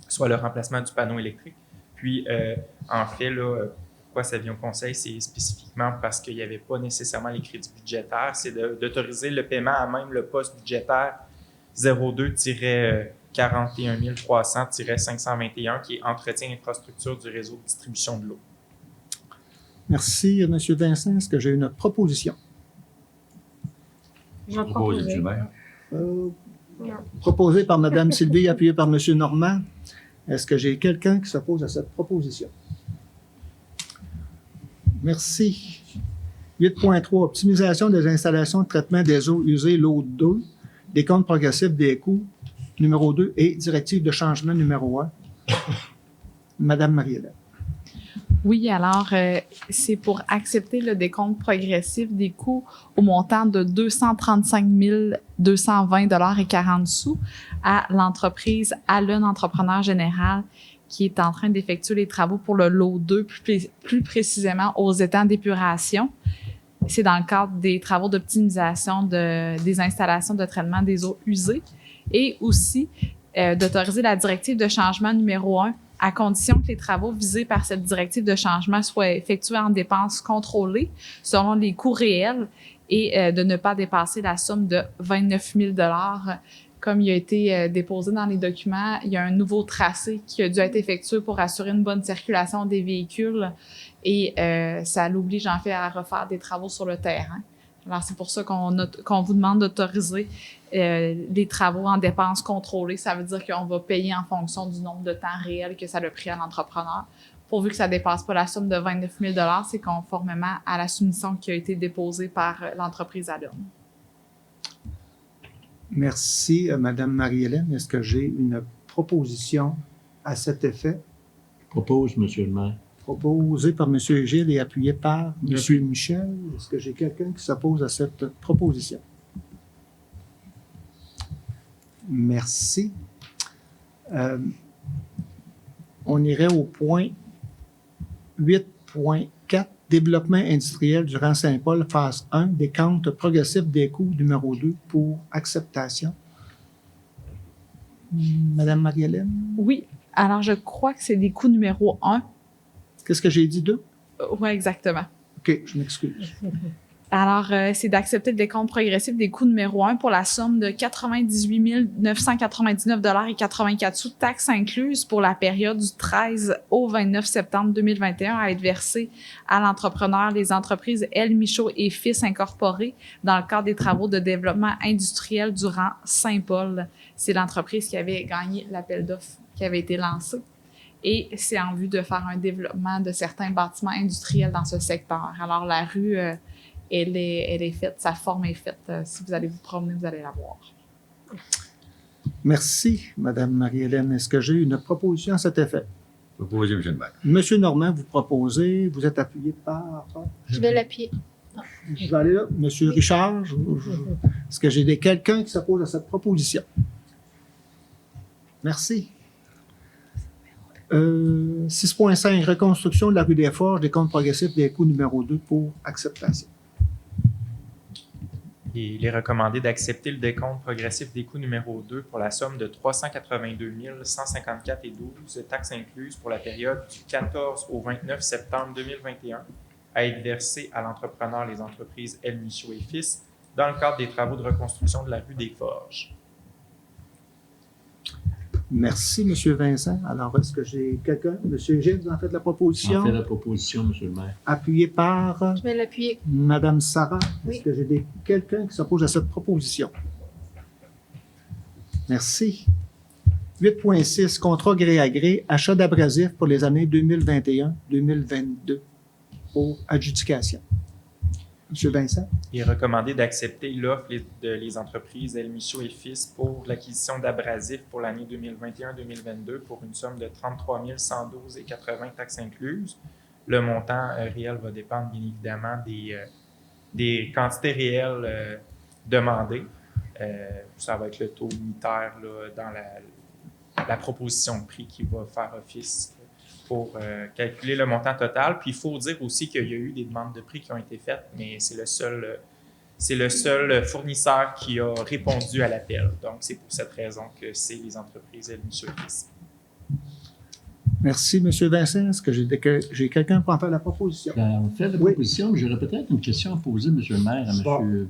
soit le remplacement du panneau électrique. Puis, en fait, là, pourquoi ça vient au conseil, c'est spécifiquement parce qu'il n'y avait pas nécessairement les crédits budgétaires, c'est d'autoriser le paiement à même le poste budgétaire 02-41 300-521, qui est entretien infrastructure du réseau de distribution de l'eau. Merci, M. Vincent. Est-ce que j'ai une proposition? Je vais Proposé, proposer. monsieur le maire. Proposée par Mme Sylvie, appuyée par M. Normand. Est-ce que j'ai quelqu'un qui s'oppose à cette proposition? Merci. 8.3, optimisation des installations de traitement des eaux usées, l'eau 2, décompte progressif des coûts, numéro 2, et directive de changement numéro 1. Madame Marie-Hélène. Oui, alors, c'est pour accepter le décompte progressif des coûts au montant de 235 220 40 sous à l'entreprise Allen Entrepreneur Général qui est en train d'effectuer les travaux pour le lot 2, plus précisément aux étangs d'épuration. C'est dans le cadre des travaux d'optimisation des installations de traitement des eaux usées et aussi d'autoriser la directive de changement numéro 1 à condition que les travaux visés par cette directive de changement soient effectués en dépenses contrôlées selon les coûts réels et de ne pas dépasser la somme de 29 000 $. Comme il a été déposé dans les documents, il y a un nouveau tracé qui a dû être effectué pour assurer une bonne circulation des véhicules et ça l'oblige en fait à refaire des travaux sur le terrain. Alors, c'est pour ça qu'on vous demande d'autoriser les travaux en dépenses contrôlées. Ça veut dire qu'on va payer en fonction du nombre de temps réel que ça a pris à l'entrepreneur. Pourvu que ça ne dépasse pas la somme de 29 000 $, c'est conformément à la soumission qui a été déposée par l'entreprise Allen. Merci, Madame Marie-Hélène. Est-ce que j'ai une proposition à cet effet? Propose, monsieur le maire. Proposée par M. Gilles et appuyée par M. Michel. Est-ce que j'ai quelqu'un qui s'oppose à cette proposition? Merci. On irait au point 8.4, développement industriel du rang Saint-Paul, phase 1, décompte progressif des coûts, numéro 2, pour acceptation. Madame Marie-Hélène? Oui. Alors, je crois que c'est des coûts numéro 1. Qu'est-ce que j'ai dit, 2? Oui, exactement. OK, je m'excuse. Alors, c'est d'accepter le décompte progressif des coûts numéro 1 pour la somme de 98 999 84 sous, taxes incluses pour la période du 13 au 29 septembre 2021 à être versée à l'entrepreneur les entreprises L. Michaud et Fils Incorporées dans le cadre des travaux de développement industriel du rang Saint-Paul. C'est l'entreprise qui avait gagné l'appel d'offres qui avait été lancé. Et c'est en vue de faire un développement de certains bâtiments industriels dans ce secteur. Alors, la rue... Elle est faite, sa forme est faite. Si vous allez vous promener, vous allez la voir. Merci, Madame Marie-Hélène. Est-ce que j'ai une proposition à cet effet? Proposé, monsieur le maire. Monsieur Normand, vous proposez, vous êtes appuyé par... Je vais l'appuyer. Je vais aller là. Monsieur Richard, est-ce que j'ai quelqu'un qui s'oppose à cette proposition? Merci. 6.5, reconstruction de la rue des Forges, décompte progressif des coûts numéro 2 pour acceptation. Il est recommandé d'accepter le décompte progressif des coûts numéro 2 pour la somme de 382 154,12 taxes incluses pour la période du 14 au 29 septembre 2021 à être versée à l'entrepreneur les entreprises El Michaud et Fils dans le cadre des travaux de reconstruction de la rue des Forges. Merci, M. Vincent. Alors, est-ce que j'ai quelqu'un? M. Gilles, vous en faites la proposition? En fait la proposition, Monsieur le maire. Appuyé par Je vais l'appuyer. Mme Sarah. Oui. Est-ce que j'ai quelqu'un qui s'oppose à cette proposition? Merci. 8.6, contrat gré à gré, achat d'abrasifs pour les années 2021-2022 pour adjudication. M. Vincent? Il est recommandé d'accepter l'offre des entreprises El Michaud et Fils pour l'acquisition d'abrasifs pour l'année 2021-2022 pour une somme de 33 112,80 taxes incluses. Le montant réel va dépendre bien évidemment des quantités réelles demandées. Ça va être le taux unitaire là, dans la proposition de prix qui va faire office pour calculer le montant total. Puis il faut dire aussi qu'il y a eu des demandes de prix qui ont été faites, mais c'est le seul fournisseur qui a répondu à l'appel. Donc c'est pour cette raison que c'est les entreprises El Michaud et Fils. Merci, M. Vincent. Est-ce que j'ai quelqu'un pour en faire la proposition? On fait la proposition, mais j'aurais peut-être une question à poser, Monsieur le maire, à M.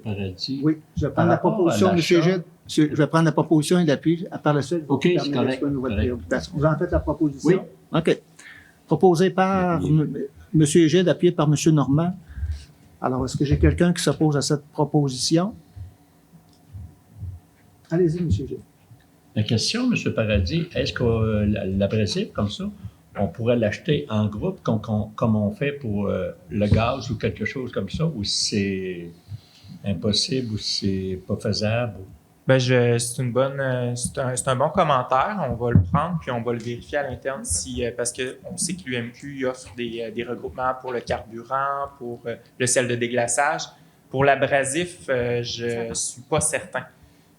Paradis. Oui, je vais prendre Par la rapport proposition, à M. l'achat- Gilles. Je vais prendre la proposition et l'appui. Par la suite, OK, c'est correct. une nouvelle Correct. préoccupation. Vous en faites la proposition? Oui. OK. Proposé par M. Gilles, appuyé par M. Normand. Alors, est-ce que j'ai quelqu'un qui s'oppose à cette proposition? Allez-y, M. Gilles. La question, M. Paradis, est-ce que l'abrasif, comme ça, on pourrait l'acheter en groupe comme on fait pour le gaz ou quelque chose comme ça, ou c'est impossible, ou c'est pas faisable? Ben, c'est un bon commentaire. On va le prendre puis on va le vérifier à l'interne parce qu'on sait que l'UMQ offre des regroupements pour le carburant, pour le sel de déglaçage. Pour l'abrasif, je ne suis pas certain.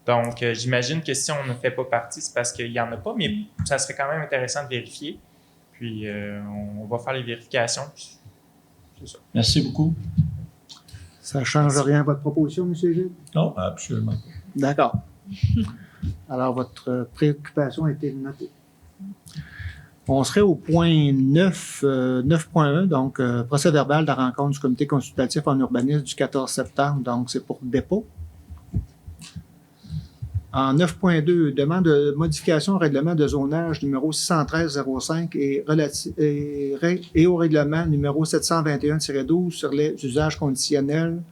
Donc, j'imagine que si on ne fait pas partie, c'est parce qu'il n'y en a pas, mais ça serait quand même intéressant de vérifier. Puis, on va faire les vérifications. Puis, c'est ça. Merci beaucoup. Ça ne change rien à votre proposition, M. Gilles? Non, absolument. D'accord. Alors, votre préoccupation a été notée. On serait au point 9, 9.1, donc procès verbal de la rencontre du comité consultatif en urbanisme du 14 septembre, donc c'est pour dépôt. En 9.2, demande de modification au règlement de zonage numéro 613-05 et au règlement numéro 721-12 sur les usages conditionnels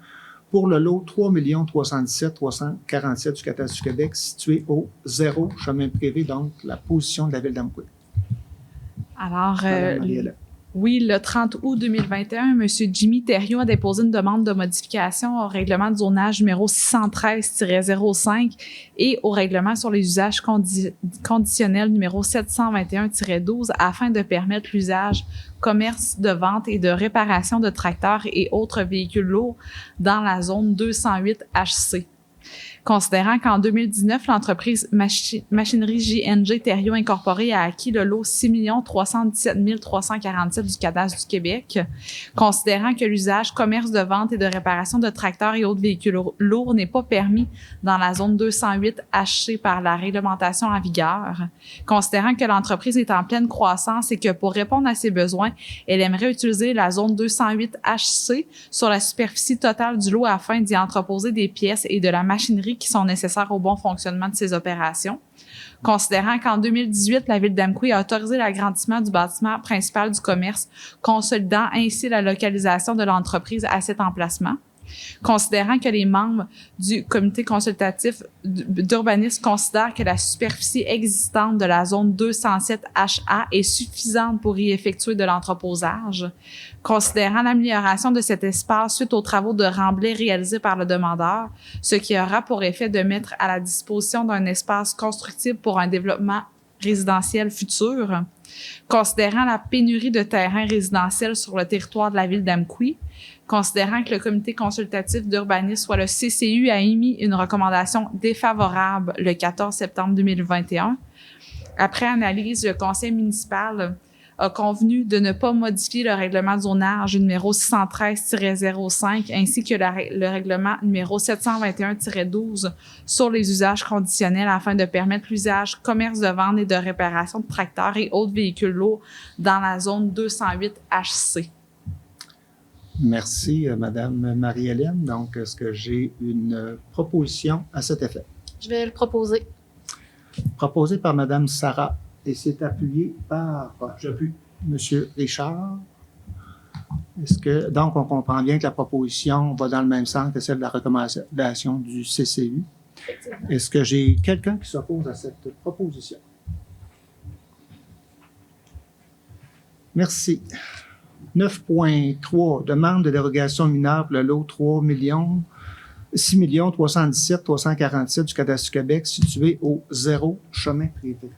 pour le lot 3 317 347 du Cadastre du Québec, situé au 0 chemin privé, donc la position de la ville d'Amqui. Alors, Madame Mariella. oui, le 30 août 2021, M. Jimmy Thériault a déposé une demande de modification au règlement de zonage numéro 613-05 et au règlement sur les usages conditionnels numéro 721-12 afin de permettre l'usage commerce de vente et de réparation de tracteurs et autres véhicules lourds dans la zone 208 HC. Considérant qu'en 2019, l'entreprise Machinerie JNG Thériault Incorporée a acquis le lot 6 317 347 du Cadastre du Québec, considérant que l'usage commerce de vente et de réparation de tracteurs et autres véhicules lourds n'est pas permis dans la zone 208 HC par la réglementation en vigueur, considérant que l'entreprise est en pleine croissance et que pour répondre à ses besoins, elle aimerait utiliser la zone 208 HC sur la superficie totale du lot afin d'y entreposer des pièces et de la machinerie qui sont nécessaires au bon fonctionnement de ces opérations. Considérant qu'en 2018, la ville d'Amqui a autorisé l'agrandissement du bâtiment principal du commerce, consolidant ainsi la localisation de l'entreprise à cet emplacement. Considérant que les membres du comité consultatif d'urbanisme considèrent que la superficie existante de la zone 207 HA est suffisante pour y effectuer de l'entreposage. Considérant l'amélioration de cet espace suite aux travaux de remblai réalisés par le demandeur, ce qui aura pour effet de mettre à la disposition d'un espace constructible pour un développement résidentiel futur. Considérant la pénurie de terrains résidentiels sur le territoire de la ville d'Amqui, considérant que le comité consultatif d'urbanisme, soit le CCU, a émis une recommandation défavorable le 14 septembre 2021. Après analyse, le conseil municipal a convenu de ne pas modifier le règlement de zonage numéro 613-05 ainsi que le règlement numéro 721-12 sur les usages conditionnels afin de permettre l'usage, commerce de vente et de réparation de tracteurs et autres véhicules lourds dans la zone 208 HC. Merci, Madame Marie-Hélène. Donc, est-ce que j'ai une proposition à cet effet? Je vais le proposer. Proposé par Madame Sarah et c'est appuyé par J'appuie. Monsieur Richard. Donc, on comprend bien que la proposition va dans le même sens que celle de la recommandation du CCU. Est-ce que j'ai quelqu'un qui s'oppose à cette proposition? Merci. 9.3, demande de dérogation mineure pour le lot 6 317 347 du cadastre du Québec situé au 0 chemin privé.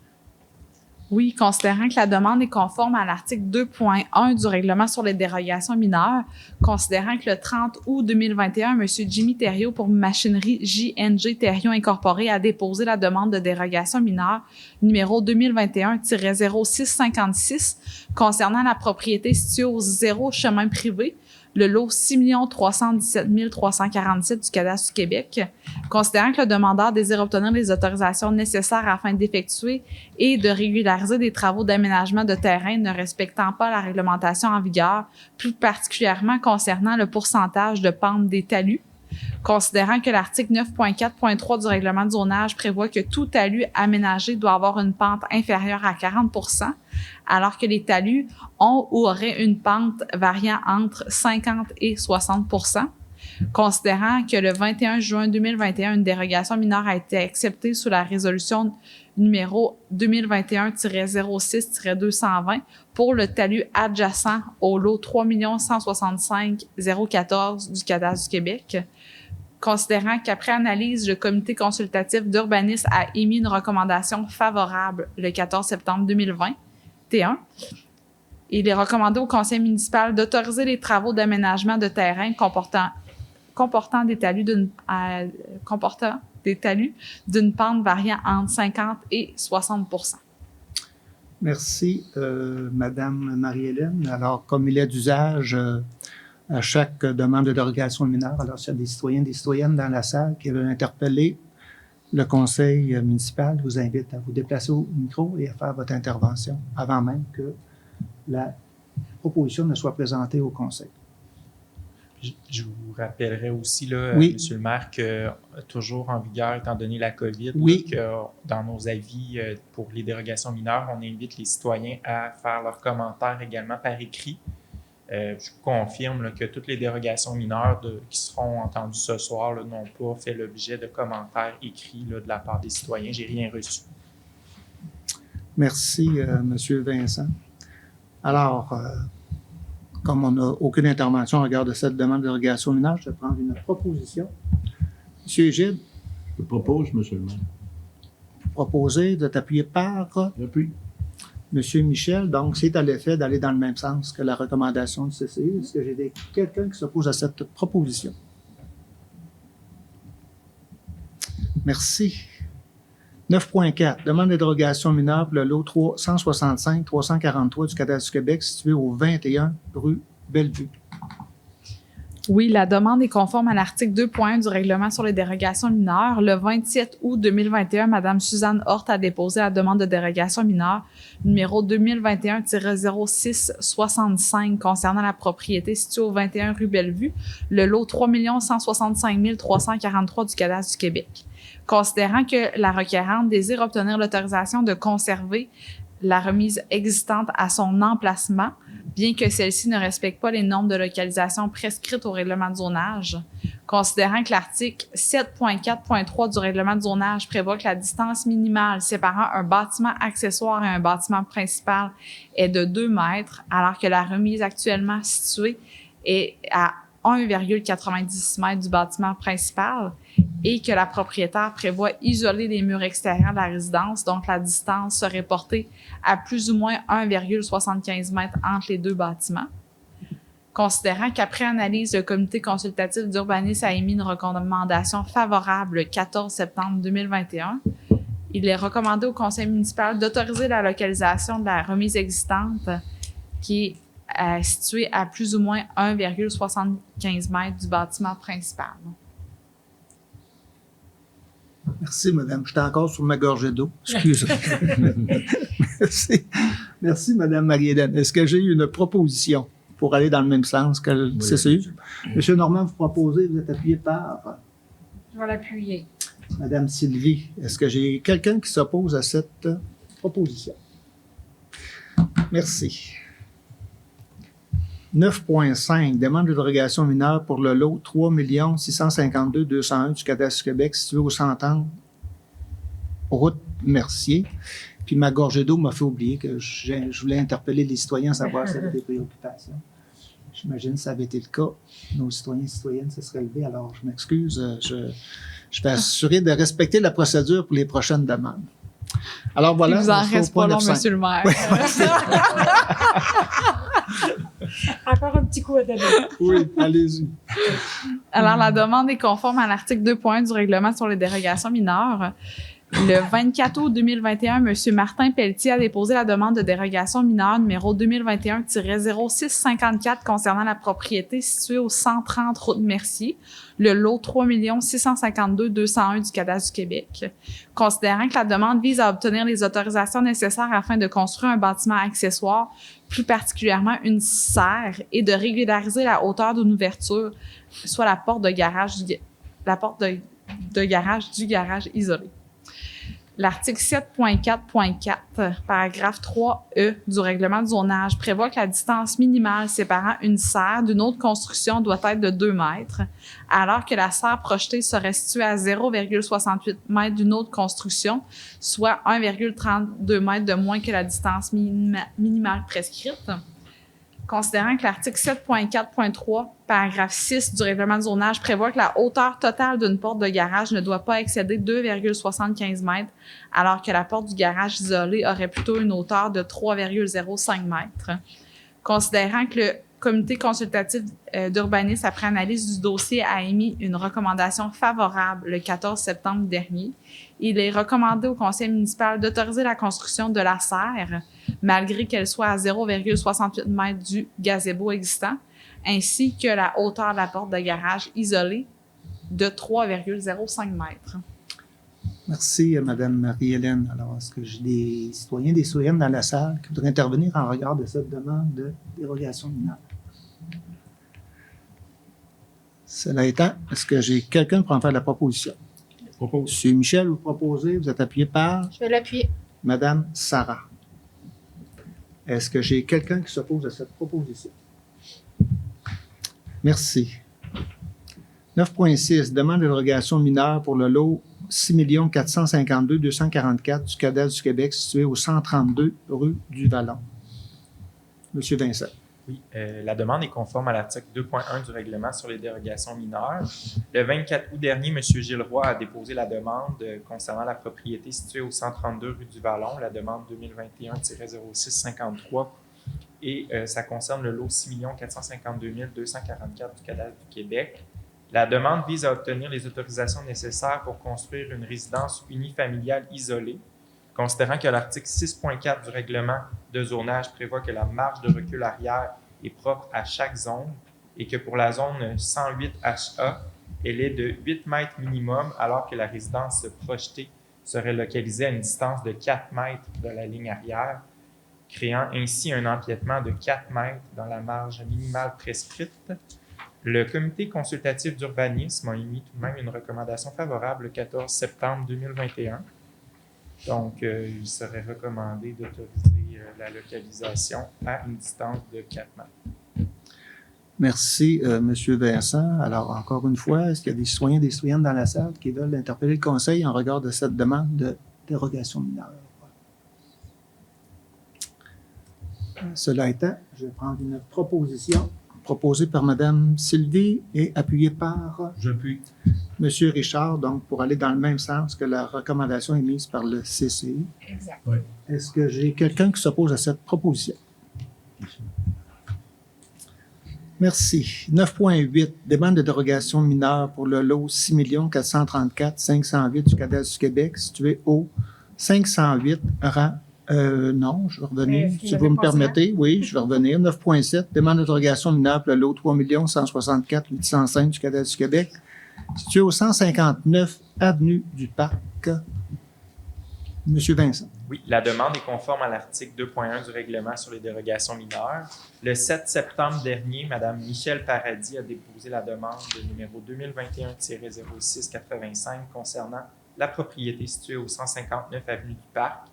Oui, considérant que la demande est conforme à l'article 2.1 du règlement sur les dérogations mineures, considérant que le 30 août 2021, M. Jimmy Thériault pour machinerie JNG Thériault Incorporé a déposé la demande de dérogation mineure numéro 2021-0656 concernant la propriété située au 0 chemin privé, le lot 6 317 347 du cadastre du Québec, considérant que le demandeur désire obtenir les autorisations nécessaires afin d'effectuer et de régulariser des travaux d'aménagement de terrain ne respectant pas la réglementation en vigueur, plus particulièrement concernant le pourcentage de pente des talus, considérant que l'article 9.4.3 du règlement de zonage prévoit que tout talus aménagé doit avoir une pente inférieure à 40 % alors que les talus ont ou auraient une pente variant entre 50 et 60 %. Considérant que le 21 juin 2021, une dérogation mineure a été acceptée sous la résolution numéro 2021-06-220 pour le talus adjacent au lot 3 165 014 du cadastre du Québec, considérant qu'après analyse, le comité consultatif d'urbanisme a émis une recommandation favorable le 14 septembre 2021. Il est recommandé au conseil municipal d'autoriser les travaux d'aménagement de terrain comportant des talus d'une pente variant entre 50 et 60 %. Merci, Madame Marie-Hélène. Alors, comme il est d'usage à chaque demande de dérogation mineure, alors s'il y a des citoyens et des citoyennes dans la salle qui veulent interpeller le conseil municipal, je vous invite à vous déplacer au micro et à faire votre intervention avant même que la proposition ne soit présentée au conseil. Je vous rappellerai aussi, là, Oui. Monsieur le maire, que toujours en vigueur, étant donné la COVID, Oui. que dans nos avis pour les dérogations mineures, on invite les citoyens à faire leurs commentaires également par écrit. Je vous confirme là, que toutes les dérogations mineures qui seront entendues ce soir là, n'ont pas fait l'objet de commentaires écrits là, de la part des citoyens. J'ai rien reçu. Merci, Monsieur Vincent. Alors, comme on n'a aucune intervention en regard de cette demande de dérogation mineure, je vais prendre une proposition. Monsieur Gide, Je propose, monsieur le maire. vous proposez de t'appuyer par J'appuie. Monsieur Michel. Donc, c'est à l'effet d'aller dans le même sens que la recommandation du CCI. Est-ce que j'ai quelqu'un qui s'oppose à cette proposition? Merci. 9.4. Demande de dérogation mineure pour le lot 165-343 du cadastre du Québec situé au 21 rue Bellevue. Oui, la demande est conforme à l'article 2.1 du règlement sur les dérogations mineures. Le 27 août 2021, Mme Suzanne Horte a déposé la demande de dérogation mineure numéro 2021-0665 concernant la propriété située au 21 rue Bellevue, le lot 3 165 343 du cadastre du Québec. Considérant que la requérante désire obtenir l'autorisation de conserver la remise existante à son emplacement, bien que celle-ci ne respecte pas les normes de localisation prescrites au règlement de zonage. Considérant que l'article 7.4.3 du règlement de zonage prévoit que la distance minimale séparant un bâtiment accessoire et un bâtiment principal est de 2 mètres, alors que la remise actuellement située est à 1,90 mètres du bâtiment principal et que la propriétaire prévoit isoler les murs extérieurs de la résidence, donc la distance serait portée à plus ou moins 1,75 mètres entre les deux bâtiments. Considérant qu'après analyse, le comité consultatif d'urbanisme a émis une recommandation favorable le 14 septembre 2021, il est recommandé au conseil municipal d'autoriser la localisation de la remise existante qui est situé à plus ou moins 1,75 mètres du bâtiment principal. Merci, madame. J'étais encore sur ma gorgée d'eau. Excusez. Merci. Merci, madame Marie-Hélène. Est-ce que j'ai une proposition pour aller dans le même sens que le CCU? Monsieur Normand, vous proposez, vous êtes appuyé par Je vais l'appuyer. madame Sylvie. Est-ce que j'ai quelqu'un qui s'oppose à cette proposition? Merci. 9.5, demande de dérogation mineure pour le lot 3 652 201 du cadastre du Québec situé au 130 route Mercier. Puis ma gorgée d'eau m'a fait oublier que je voulais interpeller les citoyens, savoir s'ils avaient des préoccupations. J'imagine que ça avait été le cas. Nos citoyens et citoyennes se seraient levés, alors je m'excuse. Je vais assurer de respecter la procédure pour les prochaines demandes. Alors voilà. Il vous en on sera au reste point pas long, 9.5. monsieur le maire. Encore un petit coup à donner. Oui, allez-y. Alors, la demande est conforme à l'article 2.1 du règlement sur les dérogations mineures. Le 24 août 2021, M. Martin Pelletier a déposé la demande de dérogation mineure numéro 2021-0654 concernant la propriété située au 130 route Mercier, le lot 3 652 201 du cadastre du Québec. Considérant que la demande vise à obtenir les autorisations nécessaires afin de construire un bâtiment accessoire, plus particulièrement une serre, et de régulariser la hauteur d'une ouverture, soit la porte de garage du garage isolé. L'article 7.4.4, paragraphe 3E du règlement de zonage prévoit que la distance minimale séparant une serre d'une autre construction doit être de 2 mètres, alors que la serre projetée serait située à 0,68 mètres d'une autre construction, soit 1,32 mètres de moins que la distance minimale prescrite. Considérant que l'article 7.4.3, paragraphe 6 du règlement de zonage prévoit que la hauteur totale d'une porte de garage ne doit pas excéder 2,75 mètres, alors que la porte du garage isolé aurait plutôt une hauteur de 3,05 mètres. Considérant que le comité consultatif d'urbanisme, après analyse du dossier, a émis une recommandation favorable le 14 septembre dernier, il est recommandé au conseil municipal d'autoriser la construction de la serre, malgré qu'elle soit à 0,68 mètres du gazebo existant, ainsi que la hauteur de la porte de garage isolée de 3,05 mètres. Merci, Mme Marie-Hélène. Alors, est-ce que j'ai des citoyens, des citoyennes dans la salle qui voudraient intervenir en regard de cette demande de dérogation mineure? Cela étant, est-ce que j'ai quelqu'un pour en faire la proposition? Monsieur Michel, vous proposez, vous êtes appuyé par Je vais l'appuyer. Mme Sarah. Est-ce que j'ai quelqu'un qui s'oppose à cette proposition? Merci. 9.6, demande de dérogation mineure pour le lot 6 452 244 du cadastre du Québec situé au 132 rue du Vallon. Monsieur Vincent. Oui, la demande est conforme à l'article 2.1 du règlement sur les dérogations mineures. Le 24 août dernier, M. Gilles Roy a déposé la demande concernant la propriété située au 132 rue du Vallon, la demande 2021-0653, et ça concerne le lot 6 452 244 du cadastre du Québec. La demande vise à obtenir les autorisations nécessaires pour construire une résidence unifamiliale isolée, considérant que l'article 6.4 du règlement de zonage prévoit que la marge de recul arrière est propre à chaque zone et que pour la zone 108 HA, elle est de 8 mètres minimum, alors que la résidence projetée serait localisée à une distance de 4 mètres de la ligne arrière, créant ainsi un empiètement de 4 mètres dans la marge minimale prescrite. Le comité consultatif d'urbanisme a émis tout de même une recommandation favorable le 14 septembre 2021. Donc, il serait recommandé d'autoriser la localisation à une distance de 4 mètres. Merci, M. Vincent. Alors, encore une fois, est-ce qu'il y a des citoyens et des citoyennes dans la salle qui veulent interpeller le Conseil en regard de cette demande de dérogation mineure? Cela étant, je vais prendre une proposition proposée par Mme Sylvie et appuyée par J'appuie. M. Richard, donc pour aller dans le même sens que la recommandation émise par le CCI. Exact. Est-ce que j'ai quelqu'un qui s'oppose à cette proposition? Merci. 9.8, demande de dérogation mineure pour le lot 6 434 508 du cadastre du Québec, situé au 508 rang Non, je vais revenir. Mais Si vous me pas ça. permettez, oui, je vais revenir. 9.7, demande d'interrogation mineure pour le lot 3 164 805 du Cadastre du Québec, situé au 159 Avenue du Parc. Monsieur Vincent. Oui, la demande est conforme à l'article 2.1 du règlement sur les dérogations mineures. Le 7 septembre dernier, Mme Michèle Paradis a déposé la demande numéro 2021-0685 concernant la propriété située au 159 Avenue du Parc.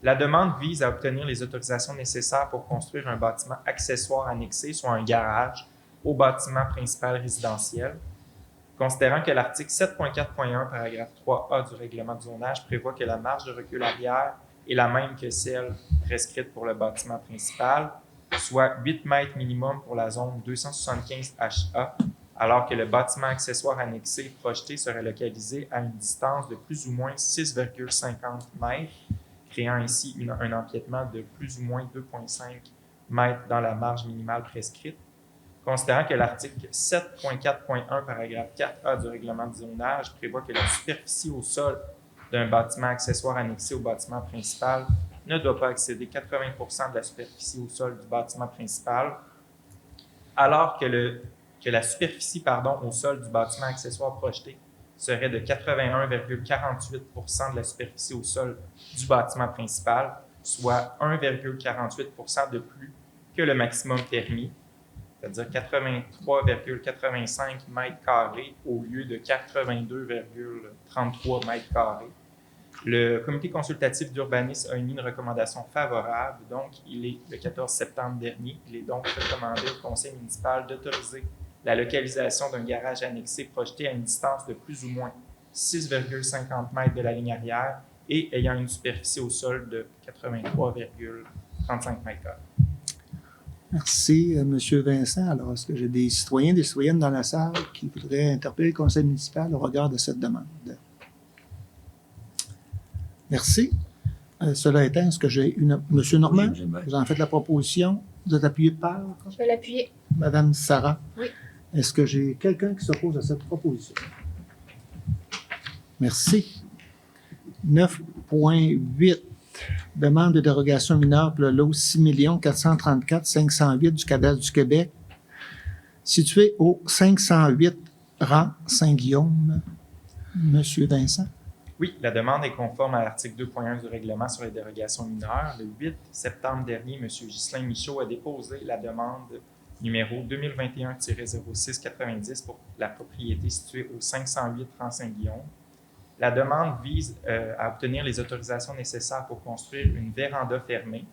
La demande vise à obtenir les autorisations nécessaires pour construire un bâtiment accessoire annexé, soit un garage, au bâtiment principal résidentiel. Considérant que l'article 7.4.1, paragraphe 3A du règlement de zonage prévoit que la marge de recul arrière est la même que celle prescrite pour le bâtiment principal, soit 8 mètres minimum pour la zone 275 HA, alors que le bâtiment accessoire annexé projeté serait localisé à une distance de plus ou moins 6,50 mètres, créant ainsi un empiètement de plus ou moins 2,5 mètres dans la marge minimale prescrite. Considérant que l'article 7.4.1, paragraphe 4A du règlement de zonage prévoit que la superficie au sol d'un bâtiment accessoire annexé au bâtiment principal ne doit pas excéder 80% de la superficie au sol du bâtiment principal, alors que la superficie au sol du bâtiment accessoire projeté serait de 81,48% de la superficie au sol du bâtiment principal, soit 1,48% de plus que le maximum permis, c'est-à-dire 83,85 mètres carrés au lieu de 82,33 mètres carrés. Le comité consultatif d'urbanisme a émis une recommandation favorable, donc le 14 septembre dernier, il est donc recommandé au conseil municipal d'autoriser la localisation d'un garage annexé projeté à une distance de plus ou moins 6,50 mètres de la ligne arrière et ayant une superficie au sol de 83,35 mètres carrés. Merci, M. Vincent. Alors, est-ce que j'ai des citoyens, des citoyennes dans la salle qui voudraient interpeller le conseil municipal au regard de cette demande? Merci. Cela étant, est-ce que j'ai une... Monsieur Normand, Oui, j'aimerais. vous en faites la proposition. Vous êtes appuyé par Je vais l'appuyer. Madame Sarah. Oui. Est-ce que j'ai quelqu'un qui s'oppose à cette proposition? Merci. 9.8. Demande de dérogation mineure pour le lot 6 434 508 du Cadastre du Québec, situé au 508 rang Saint-Guillaume. Monsieur Vincent. Oui, la demande est conforme à l'article 2.1 du règlement sur les dérogations mineures. Le 8 septembre dernier, M. Ghislain Michaud a déposé la demande numéro 2021-0690 pour la propriété située au 508 rang Saint-Guillaume. La demande vise à obtenir les autorisations nécessaires pour construire une véranda fermée.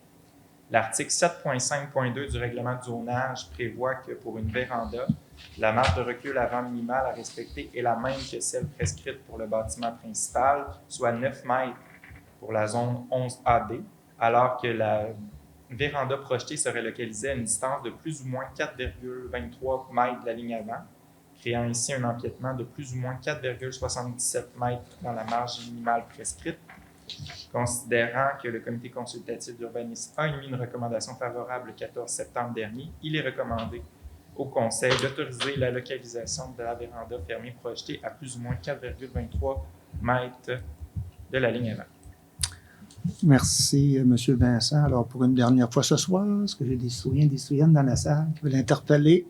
L'article 7.5.2 du règlement de zonage prévoit que pour une véranda, la marge de recul avant minimale à respecter est la même que celle prescrite pour le bâtiment principal, soit 9 mètres pour la zone 11AD, alors que la véranda projetée serait localisée à une distance de plus ou moins 4,23 mètres de la ligne avant, créant ainsi un empiètement de plus ou moins 4,77 mètres dans la marge minimale prescrite. Considérant que le comité consultatif d'urbanisme a émis une recommandation favorable le 14 septembre dernier, il est recommandé au conseil d'autoriser la localisation de la véranda fermée projetée à plus ou moins 4,23 mètres de la ligne avant. Merci, M. Vincent. Alors, pour une dernière fois ce soir, est-ce que j'ai des citoyens et des citoyennes dans la salle qui veulent interpeller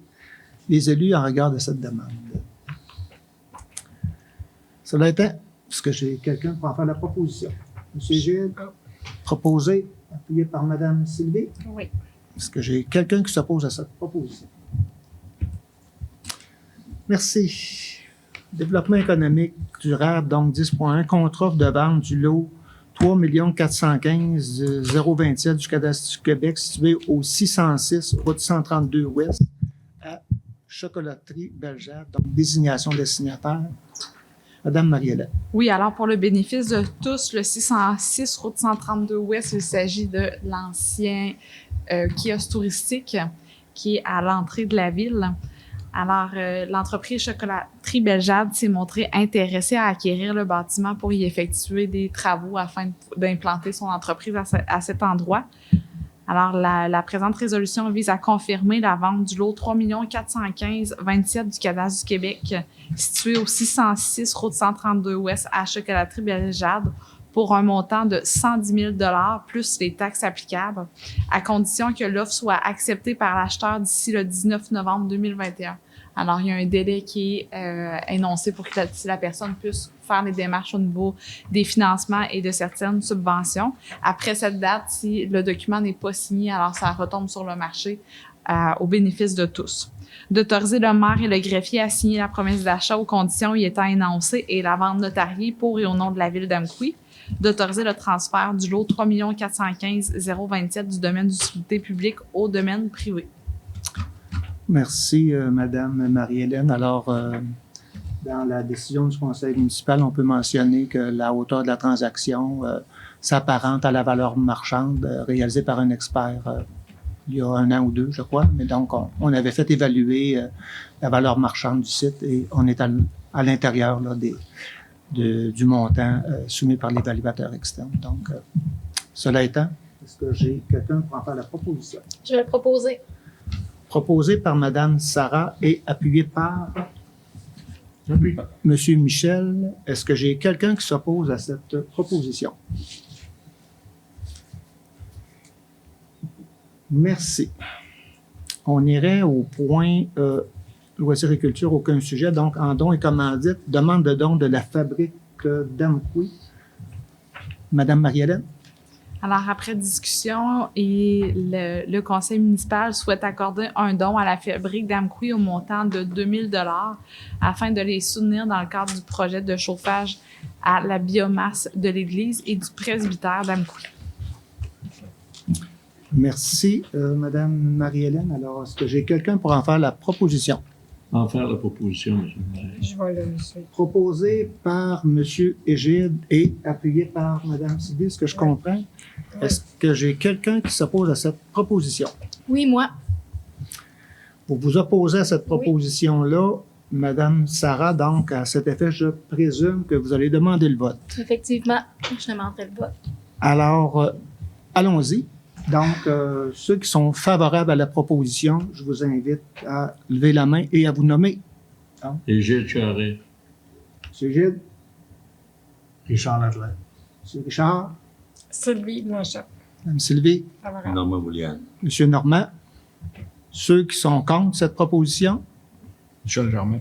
les élus en regard de cette demande? Cela étant, est-ce que j'ai quelqu'un pour en faire la proposition? M. Gilles, proposé, appuyé par Mme Sylvie. Oui. Est-ce que j'ai quelqu'un qui s'oppose à cette proposition? Merci. Développement économique durable, donc 10.1, contre-offre de vente du lot 3 415 027 du Cadastre du Québec, situé au 606 route 132 Ouest, à Chocolaterie Bellejatte, donc désignation destinataire. Madame Mariella. Oui, alors pour le bénéfice de tous, le 606 route 132 Ouest, il s'agit de l'ancien kiosque touristique qui est à l'entrée de la ville. Alors, l'entreprise Chocolaterie Bellejatte s'est montrée intéressée à acquérir le bâtiment pour y effectuer des travaux afin d'implanter son entreprise à cet endroit. Alors, la présente résolution vise à confirmer la vente du lot 3 415 27 du Cadastre du Québec, situé au 606 route 132 Ouest à Chocolaterie Bellejatte, pour un montant de 110 000 $ plus les taxes applicables, à condition que l'offre soit acceptée par l'acheteur d'ici le 19 novembre 2021. Alors, il y a un délai qui est énoncé pour que la personne puisse faire les démarches au niveau des financements et de certaines subventions. Après cette date, si le document n'est pas signé, alors ça retombe sur le marché au bénéfice de tous. D'autoriser le maire et le greffier à signer la promesse d'achat aux conditions y étant énoncées et la vente notariée pour et au nom de la ville d'Amqui. D'autoriser le transfert du lot 3 415 027 du domaine d'utilité publique au domaine privé. Merci, Madame Marie-Hélène. Alors, dans la décision du conseil municipal, on peut mentionner que la hauteur de la transaction s'apparente à la valeur marchande réalisée par un expert il y a 1 an ou 2, je crois. Mais donc, on avait fait évaluer la valeur marchande du site et on est à l'intérieur là, du montant soumis par l'évaluateur externe. Donc, cela étant, est-ce que j'ai quelqu'un pour en faire la proposition? Je vais le proposer. Proposé par Mme Sarah et appuyé par M. Michel. Est-ce que j'ai quelqu'un qui s'oppose à cette proposition? Merci. On irait au point loisirs et culture, aucun sujet. Donc, en don et commandite, demande de don de la fabrique d'Amqui. Madame Marie-Hélène? Alors, après discussion, et le conseil municipal souhaite accorder un don à la fabrique d'Amqui au montant de 2 000 $ afin de les soutenir dans le cadre du projet de chauffage à la biomasse de l'église et du presbytère d'Amqui. Merci, Madame Marie-Hélène. Alors, est-ce que j'ai quelqu'un pour en faire la proposition? En faire la proposition, M. le maire. Je vais le suivre. Proposé par M. Égide et appuyé par Mme Sylvie, ce que je comprends. Est-ce que j'ai quelqu'un qui s'oppose à cette proposition? Oui, moi. Vous vous opposez à cette proposition-là, Mme Sarah, donc à cet effet, je présume que vous allez demander le vote. Effectivement, je demanderai le vote. Alors, allons-y. Donc, ceux qui sont favorables à la proposition, je vous invite à lever la main et à vous nommer. Et Gilles Charest. M. Gilles, Richard Ladler. M. Richard, Sylvie Blanchette. Mme Sylvie, Favorable. Normand Bouliane. M. Normand. Ceux qui sont contre cette proposition, Michel Germain.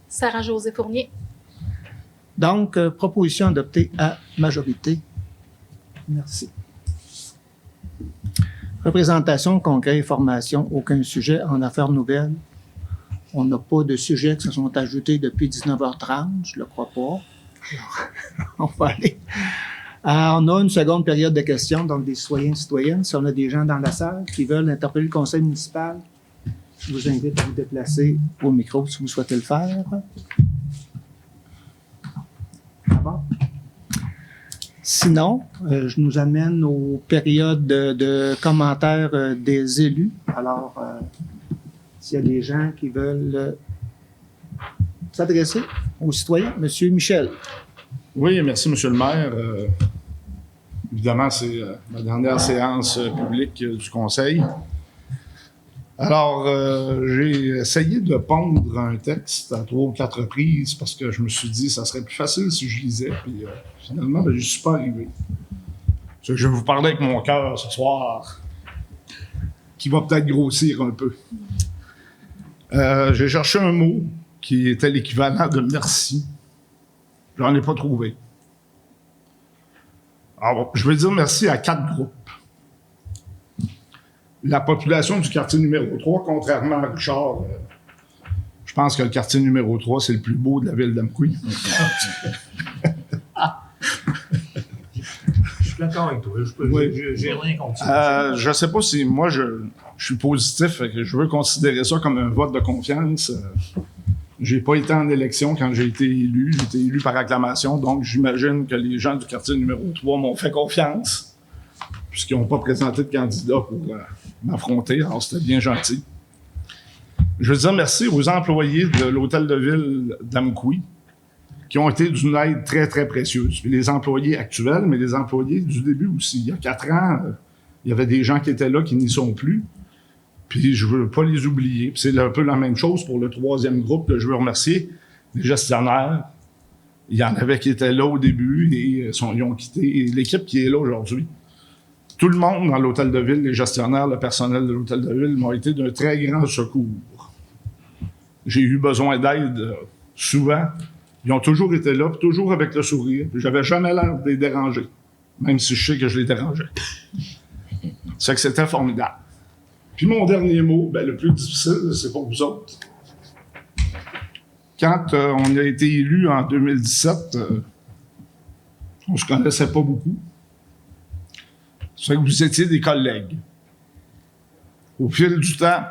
Sarah-Josée Fournier. donc, proposition adoptée à majorité. Merci. Représentation, congrès et formation, aucun sujet en affaires nouvelles. On n'a pas de sujets qui se sont ajoutés depuis 19h30, je ne le crois pas. Alors, on va aller. On a une seconde période de questions, donc des citoyens et citoyennes. Si on a des gens dans la salle qui veulent interpeller le conseil municipal, je vous invite à vous déplacer au micro si vous souhaitez le faire. D'abord. Sinon, je nous amène aux périodes de commentaires des élus. Alors, s'il y a des gens qui veulent s'adresser aux citoyens, M. Michel. Oui, merci, M. le maire. Évidemment, c'est ma dernière séance publique du conseil. Alors, j'ai essayé de pondre un texte à 3 ou 4 reprises parce que je me suis dit que ça serait plus facile si je lisais. Puis finalement, je ne suis pas arrivé. Je vais vous parler avec mon cœur ce soir, qui va peut-être grossir un peu. J'ai cherché un mot qui était l'équivalent de merci. J'en ai pas trouvé. Alors, je vais dire merci à 4 groupes. La population du quartier numéro 3, contrairement à Richard, je pense que le quartier numéro 3, c'est le plus beau de la ville d'Amqui. Je suis d'accord avec toi. J'ai rien contre ça. Je sais pas si moi, je suis positif, et que je veux considérer ça comme un vote de confiance. J'ai pas été en élection quand j'ai été élu. J'ai été élu par acclamation, donc j'imagine que les gens du quartier numéro 3 m'ont fait confiance, puisqu'ils n'ont pas présenté de candidat pour m'affronter. Alors, c'était bien gentil. Je veux dire merci aux employés de l'hôtel de ville d'Amqui qui ont été d'une aide très, très précieuse. Puis les employés actuels, mais les employés du début aussi. Il y a 4 ans, il y avait des gens qui étaient là qui n'y sont plus. Puis je veux pas les oublier. Puis c'est un peu la même chose pour le 3e groupe que je veux remercier. Les gestionnaires, Il y en avait qui étaient là au début et ils ont quitté. Et l'équipe qui est là aujourd'hui, tout le monde dans l'hôtel de ville, les gestionnaires, le personnel de l'hôtel de ville m'ont été d'un très grand secours. J'ai eu besoin d'aide souvent. Ils ont toujours été là, puis toujours avec le sourire. J'avais jamais l'air de les déranger, même si je sais que je les dérangeais. C'est que c'était formidable. Puis mon dernier mot, le plus difficile, c'est pour vous autres. Quand on a été élus en 2017, on se connaissait pas beaucoup. C'est que vous étiez des collègues. Au fil du temps,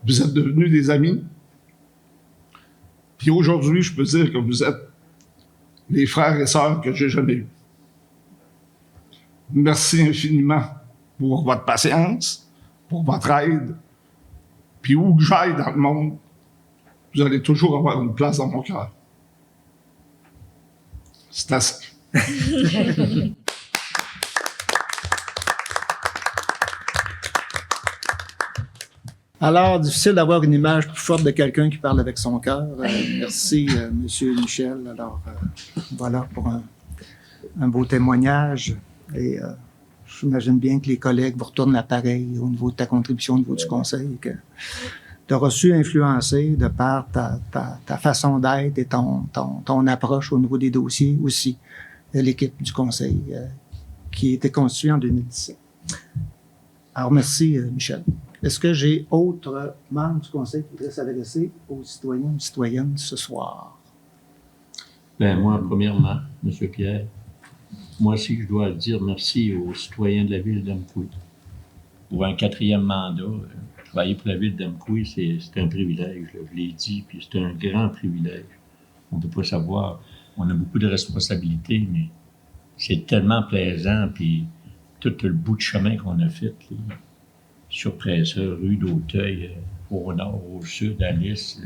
vous êtes devenus des amis. Puis aujourd'hui, je peux dire que vous êtes les frères et sœurs que j'ai jamais eus. Merci infiniment pour votre patience, pour votre aide. Puis où que j'aille dans le monde, vous allez toujours avoir une place dans mon cœur. C'est assez. Alors, difficile d'avoir une image plus forte de quelqu'un qui parle avec son cœur. Merci, Monsieur Michel. Alors, voilà pour un beau témoignage. Et j'imagine bien que les collègues vous retournent l'appareil au niveau de ta contribution, au niveau du conseil, que tu as reçu influencer de par ta façon d'être et ton approche au niveau des dossiers aussi de l'équipe du conseil qui a été constituée en 2017. Alors, merci, Michel. Est-ce que j'ai autres membres du conseil qui voudraient s'adresser aux citoyens et citoyennes ce soir? Moi, premièrement, M. Pierre, moi aussi, je dois dire merci aux citoyens de la ville d'Amqui. Pour un 4e mandat, travailler pour la ville d'Amqui, c'est un privilège, là, je l'ai dit, puis c'est un grand privilège. On ne peut pas savoir, on a beaucoup de responsabilités, mais c'est tellement plaisant, puis tout le bout de chemin qu'on a fait, là, sur Pressa, rue d'Auteuil, au nord, au sud, à l'est,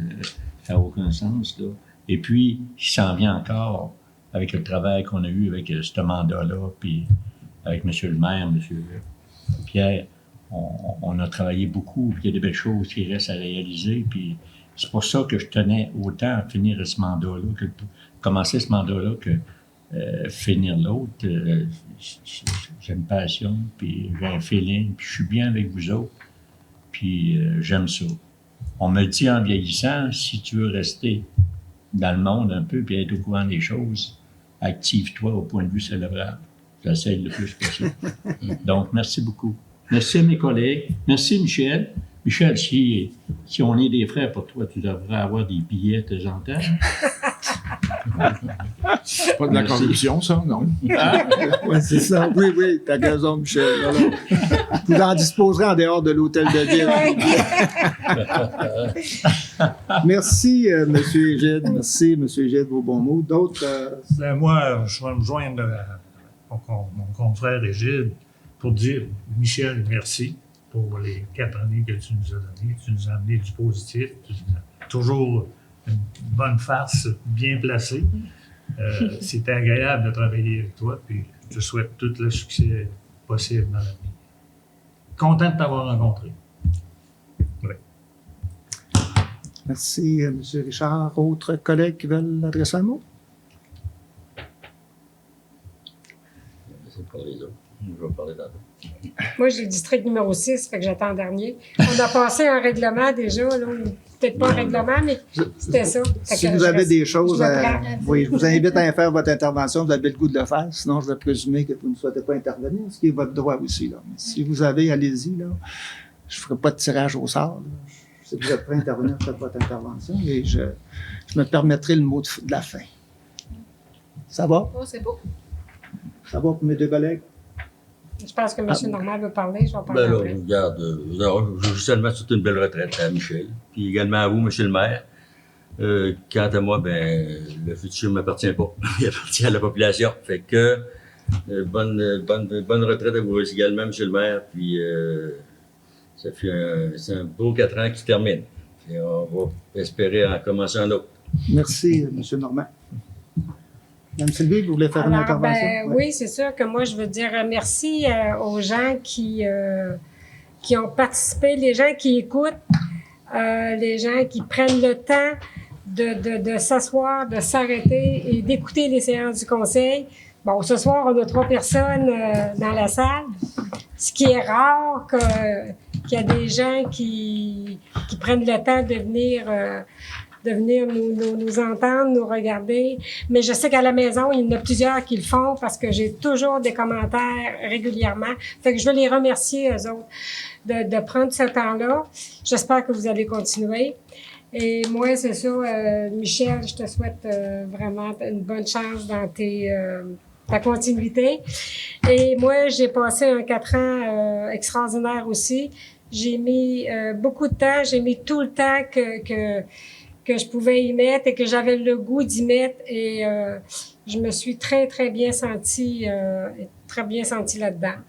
ça n'a aucun sens, là. Et puis, il s'en vient encore avec le travail qu'on a eu avec ce mandat-là, puis avec M. le maire, M. Pierre, on a travaillé beaucoup, puis il y a des belles choses qui restent à réaliser, puis c'est pour ça que je tenais autant à finir ce mandat-là, que commencer ce mandat-là, que finir l'autre. J'ai une passion, puis j'ai un feeling, puis je suis bien avec vous autres, puis j'aime ça. On me dit en vieillissant, si tu veux rester dans le monde un peu, puis être au courant des choses, active-toi au point de vue cérébral. J'essaie le plus possible. Donc, merci beaucoup. Merci à mes collègues. Merci, Michel. Michel, si on est des frères pour toi, tu devrais avoir des billets de temps en temps. C'est pas de la corruption, ça, non? Ah, oui, c'est ça. Oui, t'as raison, Michel. Voilà. Vous en disposerez en dehors de l'hôtel de ville. Merci, M. Égide. Merci, M. Égide, vos bons mots. D'autres? Moi, je vais me joindre à mon confrère Égide pour dire, Michel, merci pour les 4 années que tu nous as données. Tu nous as amené du positif. Tu nous as toujours une bonne face bien placée. C'était agréable de travailler avec toi, puis je te souhaite tout le succès possible dans l'avenir. Content de t'avoir rencontré. Oui. Merci, M. Richard. Autres collègues qui veulent adresser un mot? C'est pour les autres. Je vais parler d'abord. Moi, j'ai le district numéro 6, fait que j'attends en dernier. On a passé un règlement déjà, là. Peut-être pas un règlement, mais c'était ça. Si vous avez des choses, oui, je vous invite à faire votre intervention. Vous avez le goût de le faire. Sinon, je vais présumer que vous ne souhaitez pas intervenir, ce qui est votre droit aussi, là. Mais si vous avez, allez-y, là. Je ne ferai pas de tirage au sort, là. Si vous êtes prêt à intervenir, faites votre intervention et je me permettrai le mot de la fin. Ça va? Oh, c'est beau. Ça va pour mes deux collègues? Je pense que M. Normand veut parler, je vais parler Ben là, après. regarde, je veux seulement souhaiter une belle retraite à Michel, puis également à vous, M. le maire. Quant à moi, le futur ne m'appartient pas. Il appartient à la population. Fait que, bonne retraite à vous également, M. le maire, puis c'est un beau 4 ans qui termine. Et on va espérer en commencer un autre. Merci, M. Normand. Mme Sylvie, vous voulez faire une intervention? Oui, c'est sûr que moi, je veux dire merci aux gens qui ont participé, les gens qui écoutent, les gens qui prennent le temps de s'asseoir, de s'arrêter et d'écouter les séances du conseil. Bon, ce soir, on a 3 personnes dans la salle, ce qui est rare qu'il y a des gens qui prennent le temps de venir nous entendre, nous regarder. Mais je sais qu'à la maison, il y en a plusieurs qui le font parce que j'ai toujours des commentaires régulièrement. Fait que je veux les remercier, eux autres, de prendre ce temps-là. J'espère que vous allez continuer. Et moi, c'est ça, Michel, je te souhaite vraiment une bonne chance dans ta continuité. Et moi, j'ai passé un 4 ans extraordinaire aussi. J'ai mis beaucoup de temps, j'ai mis tout le temps que je pouvais y mettre et que j'avais le goût d'y mettre. Et je me suis très, très bien sentie là-dedans.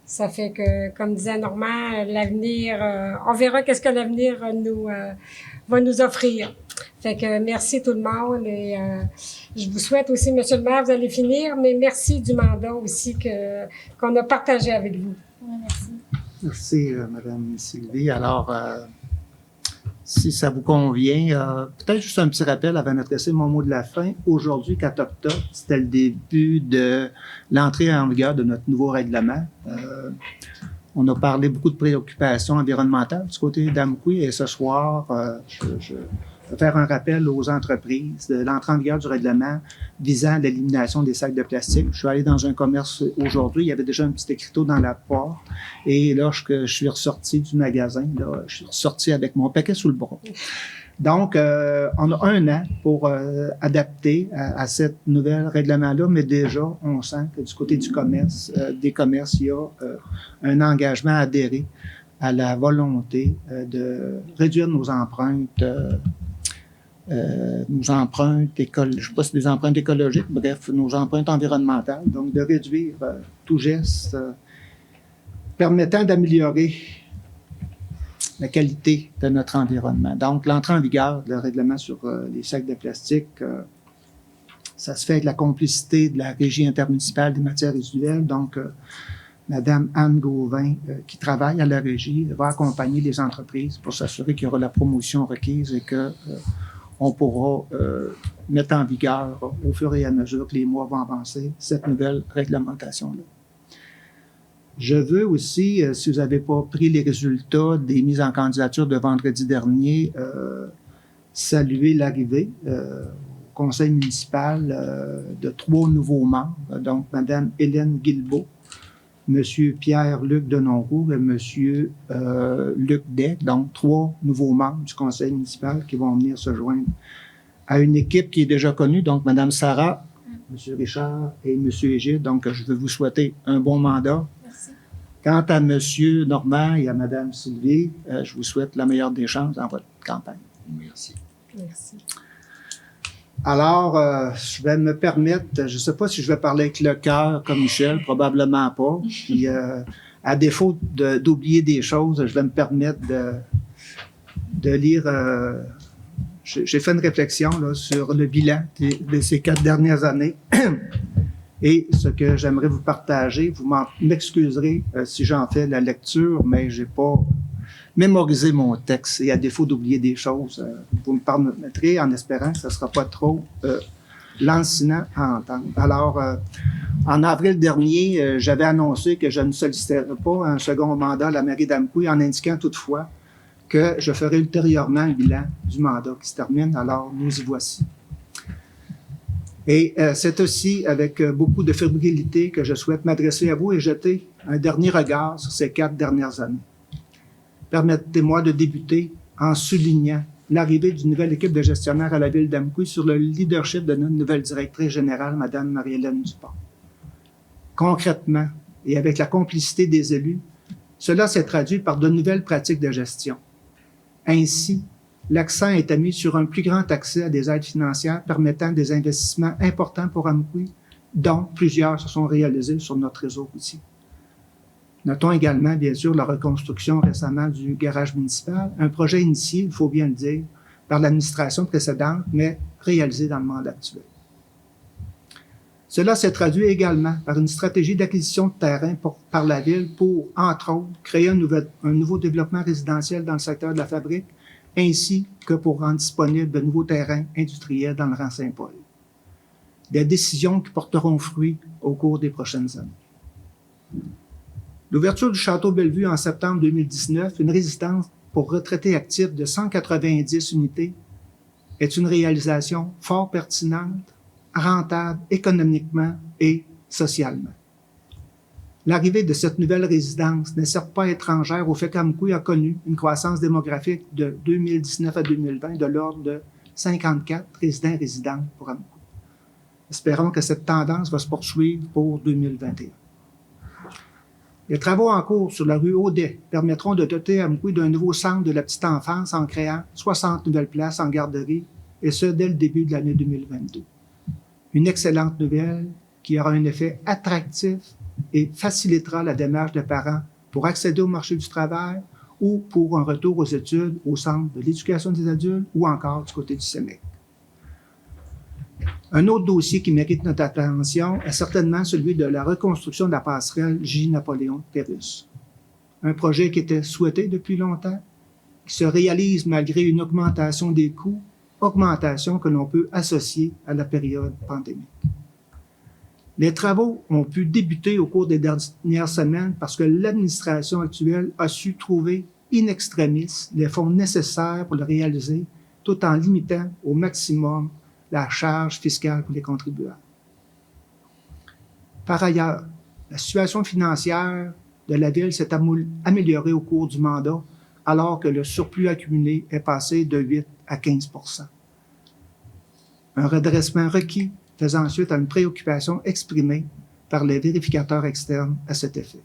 Ça fait que, comme disait Normand, l'avenir, on verra qu'est-ce que l'avenir va nous offrir. Fait que merci tout le monde et je vous souhaite aussi, Monsieur le maire, vous allez finir, mais merci du mandat aussi qu'on a partagé avec vous. Oui, merci. Merci, Madame Sylvie. Alors, si ça vous convient, peut-être juste un petit rappel avant d'adresser mon mot de la fin. Aujourd'hui, 4 octobre, c'était le début de l'entrée en vigueur de notre nouveau règlement. On a parlé beaucoup de préoccupations environnementales du côté d'Amqui et ce soir, je vais faire un rappel aux entreprises de l'entrée en vigueur du règlement visant l'élimination des sacs de plastique. Je suis allé dans un commerce aujourd'hui, il y avait déjà un petit écriteau dans la porte et lorsque je suis ressorti du magasin, là, je suis ressorti avec mon paquet sous le bras. Donc, on a 1 an pour adapter à cette nouvelle règlement-là, mais déjà, on sent que du côté du commerce, des commerces, il y a un engagement à adhérer à la volonté de réduire nos empreintes, je ne sais pas si des empreintes écologiques, bref, nos empreintes environnementales, donc de réduire tout geste permettant d'améliorer la qualité de notre environnement. Donc, l'entrée en vigueur du règlement sur les sacs de plastique, ça se fait avec la complicité de la Régie intermunicipale des matières résiduelles. Donc, Madame Anne Gauvin, qui travaille à la Régie, va accompagner les entreprises pour s'assurer qu'il y aura la promotion requise et que on pourra mettre en vigueur au fur et à mesure que les mois vont avancer cette nouvelle réglementation-là. Je veux aussi, si vous n'avez pas pris les résultats des mises en candidature de vendredi dernier, saluer l'arrivée au conseil municipal de 3 nouveaux membres, donc Mme Hélène Guilbeault, M. Pierre-Luc Denoncourt et M. Luc Day, donc 3 nouveaux membres du conseil municipal qui vont venir se joindre à une équipe qui est déjà connue, donc Mme Sarah, M. Richard et M. Égide. Donc, je veux vous souhaiter un bon mandat. Merci. Quant à M. Normand et à Mme Sylvie, je vous souhaite la meilleure des chances dans votre campagne. Merci. Merci. Alors, je vais me permettre, je ne sais pas si je vais parler avec le cœur comme Michel, probablement pas. Puis, à défaut d'oublier des choses, je vais me permettre de lire. J'ai fait une réflexion là, sur le bilan de ces 4 dernières années. Et ce que j'aimerais vous partager, vous m'excuserez si j'en fais la lecture, mais j'ai pas mémorisé mon texte. Et à défaut d'oublier des choses, vous me permettrez en espérant que ce ne sera pas trop lancinant à entendre. Alors, en avril dernier, j'avais annoncé que je ne solliciterais pas un second mandat à la mairie d'Amqui en indiquant toutefois que je ferai ultérieurement un bilan du mandat qui se termine. Alors, nous y voici. Et c'est aussi avec beaucoup de fébrilité que je souhaite m'adresser à vous et jeter un dernier regard sur ces 4 dernières années. Permettez-moi de débuter en soulignant l'arrivée d'une nouvelle équipe de gestionnaires à la ville d'Amqui sur le leadership de notre nouvelle directrice générale, Mme Marie-Hélène Dupont. Concrètement, et avec la complicité des élus, cela s'est traduit par de nouvelles pratiques de gestion. Ainsi, l'accent est mis sur un plus grand accès à des aides financières permettant des investissements importants pour Amqui, dont plusieurs se sont réalisés sur notre réseau routier. Notons également, bien sûr, la reconstruction récemment du garage municipal, un projet initié, il faut bien le dire, par l'administration précédente, mais réalisé dans le mandat actuel. Cela s'est traduit également par une stratégie d'acquisition de terrain par la Ville pour, entre autres, créer un nouveau développement résidentiel dans le secteur de la fabrique ainsi que pour rendre disponibles de nouveaux terrains industriels dans le rang Saint-Paul. Des décisions qui porteront fruit au cours des prochaines années. L'ouverture du Château Bellevue en septembre 2019, une résidence pour retraités actifs de 190 unités, est une réalisation fort pertinente, rentable économiquement et socialement. L'arrivée de cette nouvelle résidence n'est certes pas étrangère au fait qu'Amqui a connu une croissance démographique de 2019 à 2020 de l'ordre de 54 résidents-résidentes pour Amqui. Espérons que cette tendance va se poursuivre pour 2021. Les travaux en cours sur la rue Audet permettront de doter Amqui d'un nouveau centre de la petite enfance en créant 60 nouvelles places en garderie, et ce, dès le début de l'année 2022. Une excellente nouvelle qui aura un effet attractif et facilitera la démarche des parents pour accéder au marché du travail ou pour un retour aux études au centre de l'éducation des adultes ou encore du côté du CEMEC. Un autre dossier qui mérite notre attention est certainement celui de la reconstruction de la passerelle J-Napoléon-Pérusse. Un projet qui était souhaité depuis longtemps, qui se réalise malgré une augmentation des coûts, augmentation que l'on peut associer à la période pandémique. Les travaux ont pu débuter au cours des dernières semaines parce que l'administration actuelle a su trouver in extremis les fonds nécessaires pour le réaliser, tout en limitant au maximum la charge fiscale pour les contribuables. Par ailleurs, la situation financière de la Ville s'est améliorée au cours du mandat, alors que le surplus accumulé est passé de 8 à 15 %. Un redressement requis faisant suite à une préoccupation exprimée par les vérificateurs externes à cet effet.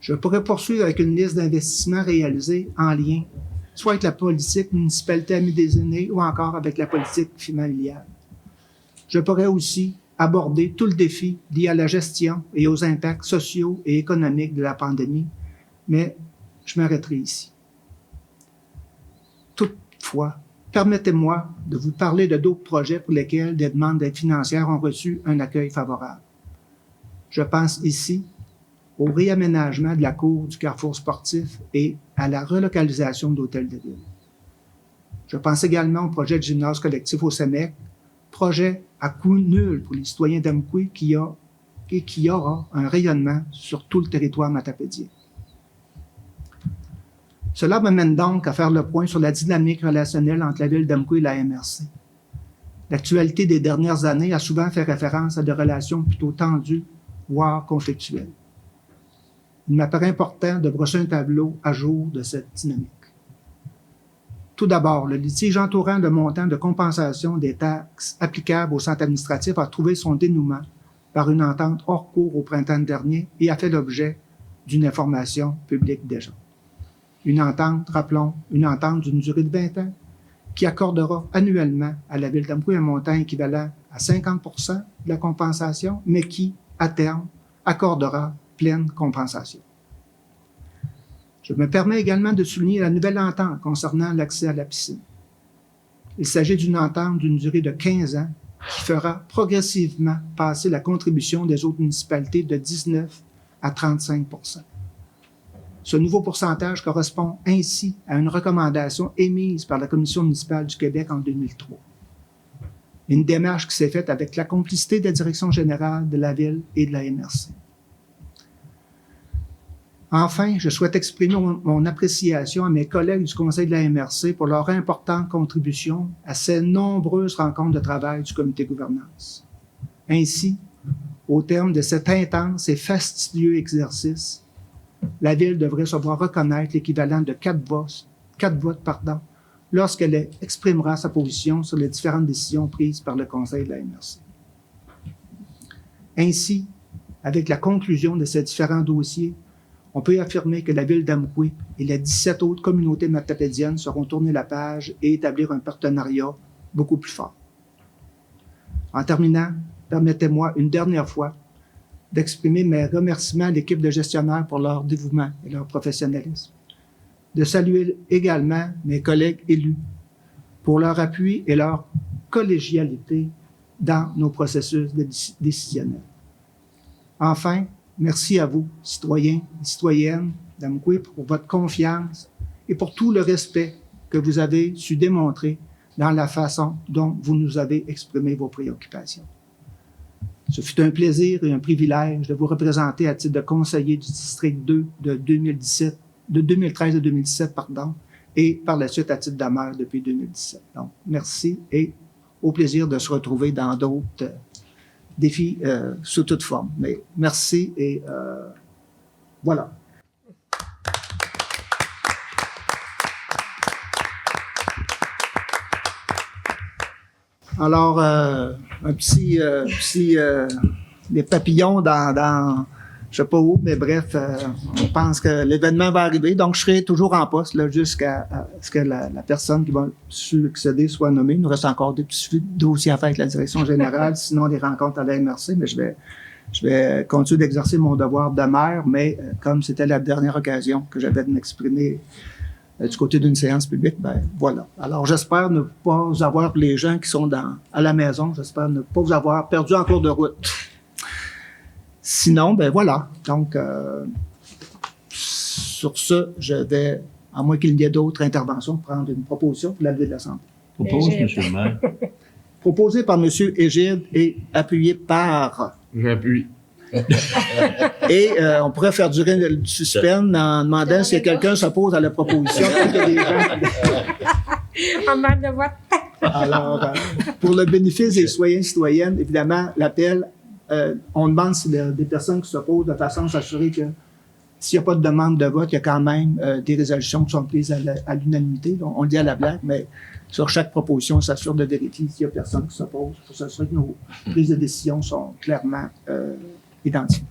Je pourrais poursuivre avec une liste d'investissements réalisés en lien soit avec la politique municipalité à mi-décennie ou encore avec la politique familiale. Je pourrais aussi aborder tout le défi lié à la gestion et aux impacts sociaux et économiques de la pandémie, mais je m'arrêterai ici. Toutefois, permettez-moi de vous parler de d'autres projets pour lesquels des demandes d'aide financière ont reçu un accueil favorable. Je pense ici au réaménagement de la cour du carrefour sportif et à la relocalisation d'hôtels de ville. Je pense également au projet de gymnase collectif au CEMEC, projet à coût nul pour les citoyens d'Amqui qui aura un rayonnement sur tout le territoire matapédien. Cela m'amène donc à faire le point sur la dynamique relationnelle entre la ville d'Amqui et la MRC. L'actualité des dernières années a souvent fait référence à des relations plutôt tendues, voire conflictuelles. Il m'apparaît important de brosser un tableau à jour de cette dynamique. Tout d'abord, le litige entourant le montant de compensation des taxes applicables au centre administratif a trouvé son dénouement par une entente hors cours au printemps dernier et a fait l'objet d'une information publique déjà. Une entente, rappelons, une entente d'une durée de 20 ans qui accordera annuellement à la Ville d'Amqui un montant équivalent à 50 % de la compensation, mais qui, à terme, accordera pleine compensation. Je me permets également de souligner la nouvelle entente concernant l'accès à la piscine. Il s'agit d'une entente d'une durée de 15 ans qui fera progressivement passer la contribution des autres municipalités de 19 à 35 %. Ce nouveau pourcentage correspond ainsi à une recommandation émise par la Commission municipale du Québec en 2003. Une démarche qui s'est faite avec la complicité de la Direction générale de la Ville et de la MRC. Enfin, je souhaite exprimer mon appréciation à mes collègues du Conseil de la MRC pour leur importante contribution à ces nombreuses rencontres de travail du comité de gouvernance. Ainsi, au terme de cet intense et fastidieux exercice, la Ville devrait se voir reconnaître l'équivalent de 4 votes, lorsqu'elle exprimera sa position sur les différentes décisions prises par le Conseil de la MRC. Ainsi, avec la conclusion de ces différents dossiers, on peut affirmer que la Ville d'Amqui et les 17 autres communautés matapédiennes seront tourner la page et établir un partenariat beaucoup plus fort. En terminant, permettez-moi une dernière fois d'exprimer mes remerciements à l'équipe de gestionnaires pour leur dévouement et leur professionnalisme. De saluer également mes collègues élus pour leur appui et leur collégialité dans nos processus décisionnels. Enfin, merci à vous, citoyens et citoyennes d'Amqui, pour votre confiance et pour tout le respect que vous avez su démontrer dans la façon dont vous nous avez exprimé vos préoccupations. Ce fut un plaisir et un privilège de vous représenter à titre de conseiller du district 2 de 2013 à 2017, et par la suite à titre de maire depuis 2017. Donc, merci et au plaisir de se retrouver dans d'autres défis sous toute forme. Mais merci et voilà. Alors, un petit des papillons dans je sais pas où, mais bref, on pense que l'événement va arriver. Donc, je serai toujours en poste là, jusqu'à ce que la personne qui va succéder soit nommée. Il nous reste encore des petits dossiers à faire avec la direction générale, sinon des rencontres à la MRC, mais je vais continuer d'exercer mon devoir de maire, mais comme c'était la dernière occasion que j'avais de m'exprimer du côté d'une séance publique, ben voilà. Alors, j'espère ne pas vous avoir, les gens qui sont à la maison, j'espère ne pas vous avoir perdu en cours de route. Sinon, ben voilà. Donc, sur ce, je vais, à moins qu'il y ait d'autres interventions, prendre une proposition pour la Ville de la Santé. Propose, M. le maire. Proposé par M. Égide et appuyé par... J'appuie. Et on pourrait faire durer le suspense en demandant si quelqu'un s'oppose à la proposition. Il y a des gens... En mal de vote. Alors, pour le bénéfice des citoyens et citoyennes, évidemment, l'appel, on demande si des personnes qui s'opposent de façon à s'assurer que s'il n'y a pas de demande de vote, il y a quand même des résolutions qui sont prises à l'unanimité. On le dit à la blague, mais sur chaque proposition, on s'assure de vérifier s'il n'y a personne qui s'oppose pour s'assurer que nos prises de décision sont clairement identiques.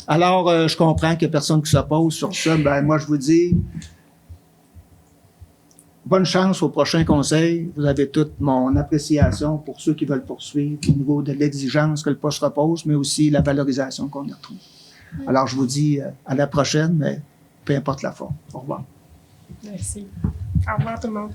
Alors, je comprends qu'il n'y a personne qui s'oppose. Sur ça, ben moi, je vous dis bonne chance au prochain conseil. Vous avez toute mon appréciation pour ceux qui veulent poursuivre au niveau de l'exigence que le poste repose, mais aussi la valorisation qu'on y retrouve. Alors, je vous dis à la prochaine, mais peu importe la forme. Au revoir. Merci. Au revoir tout le monde.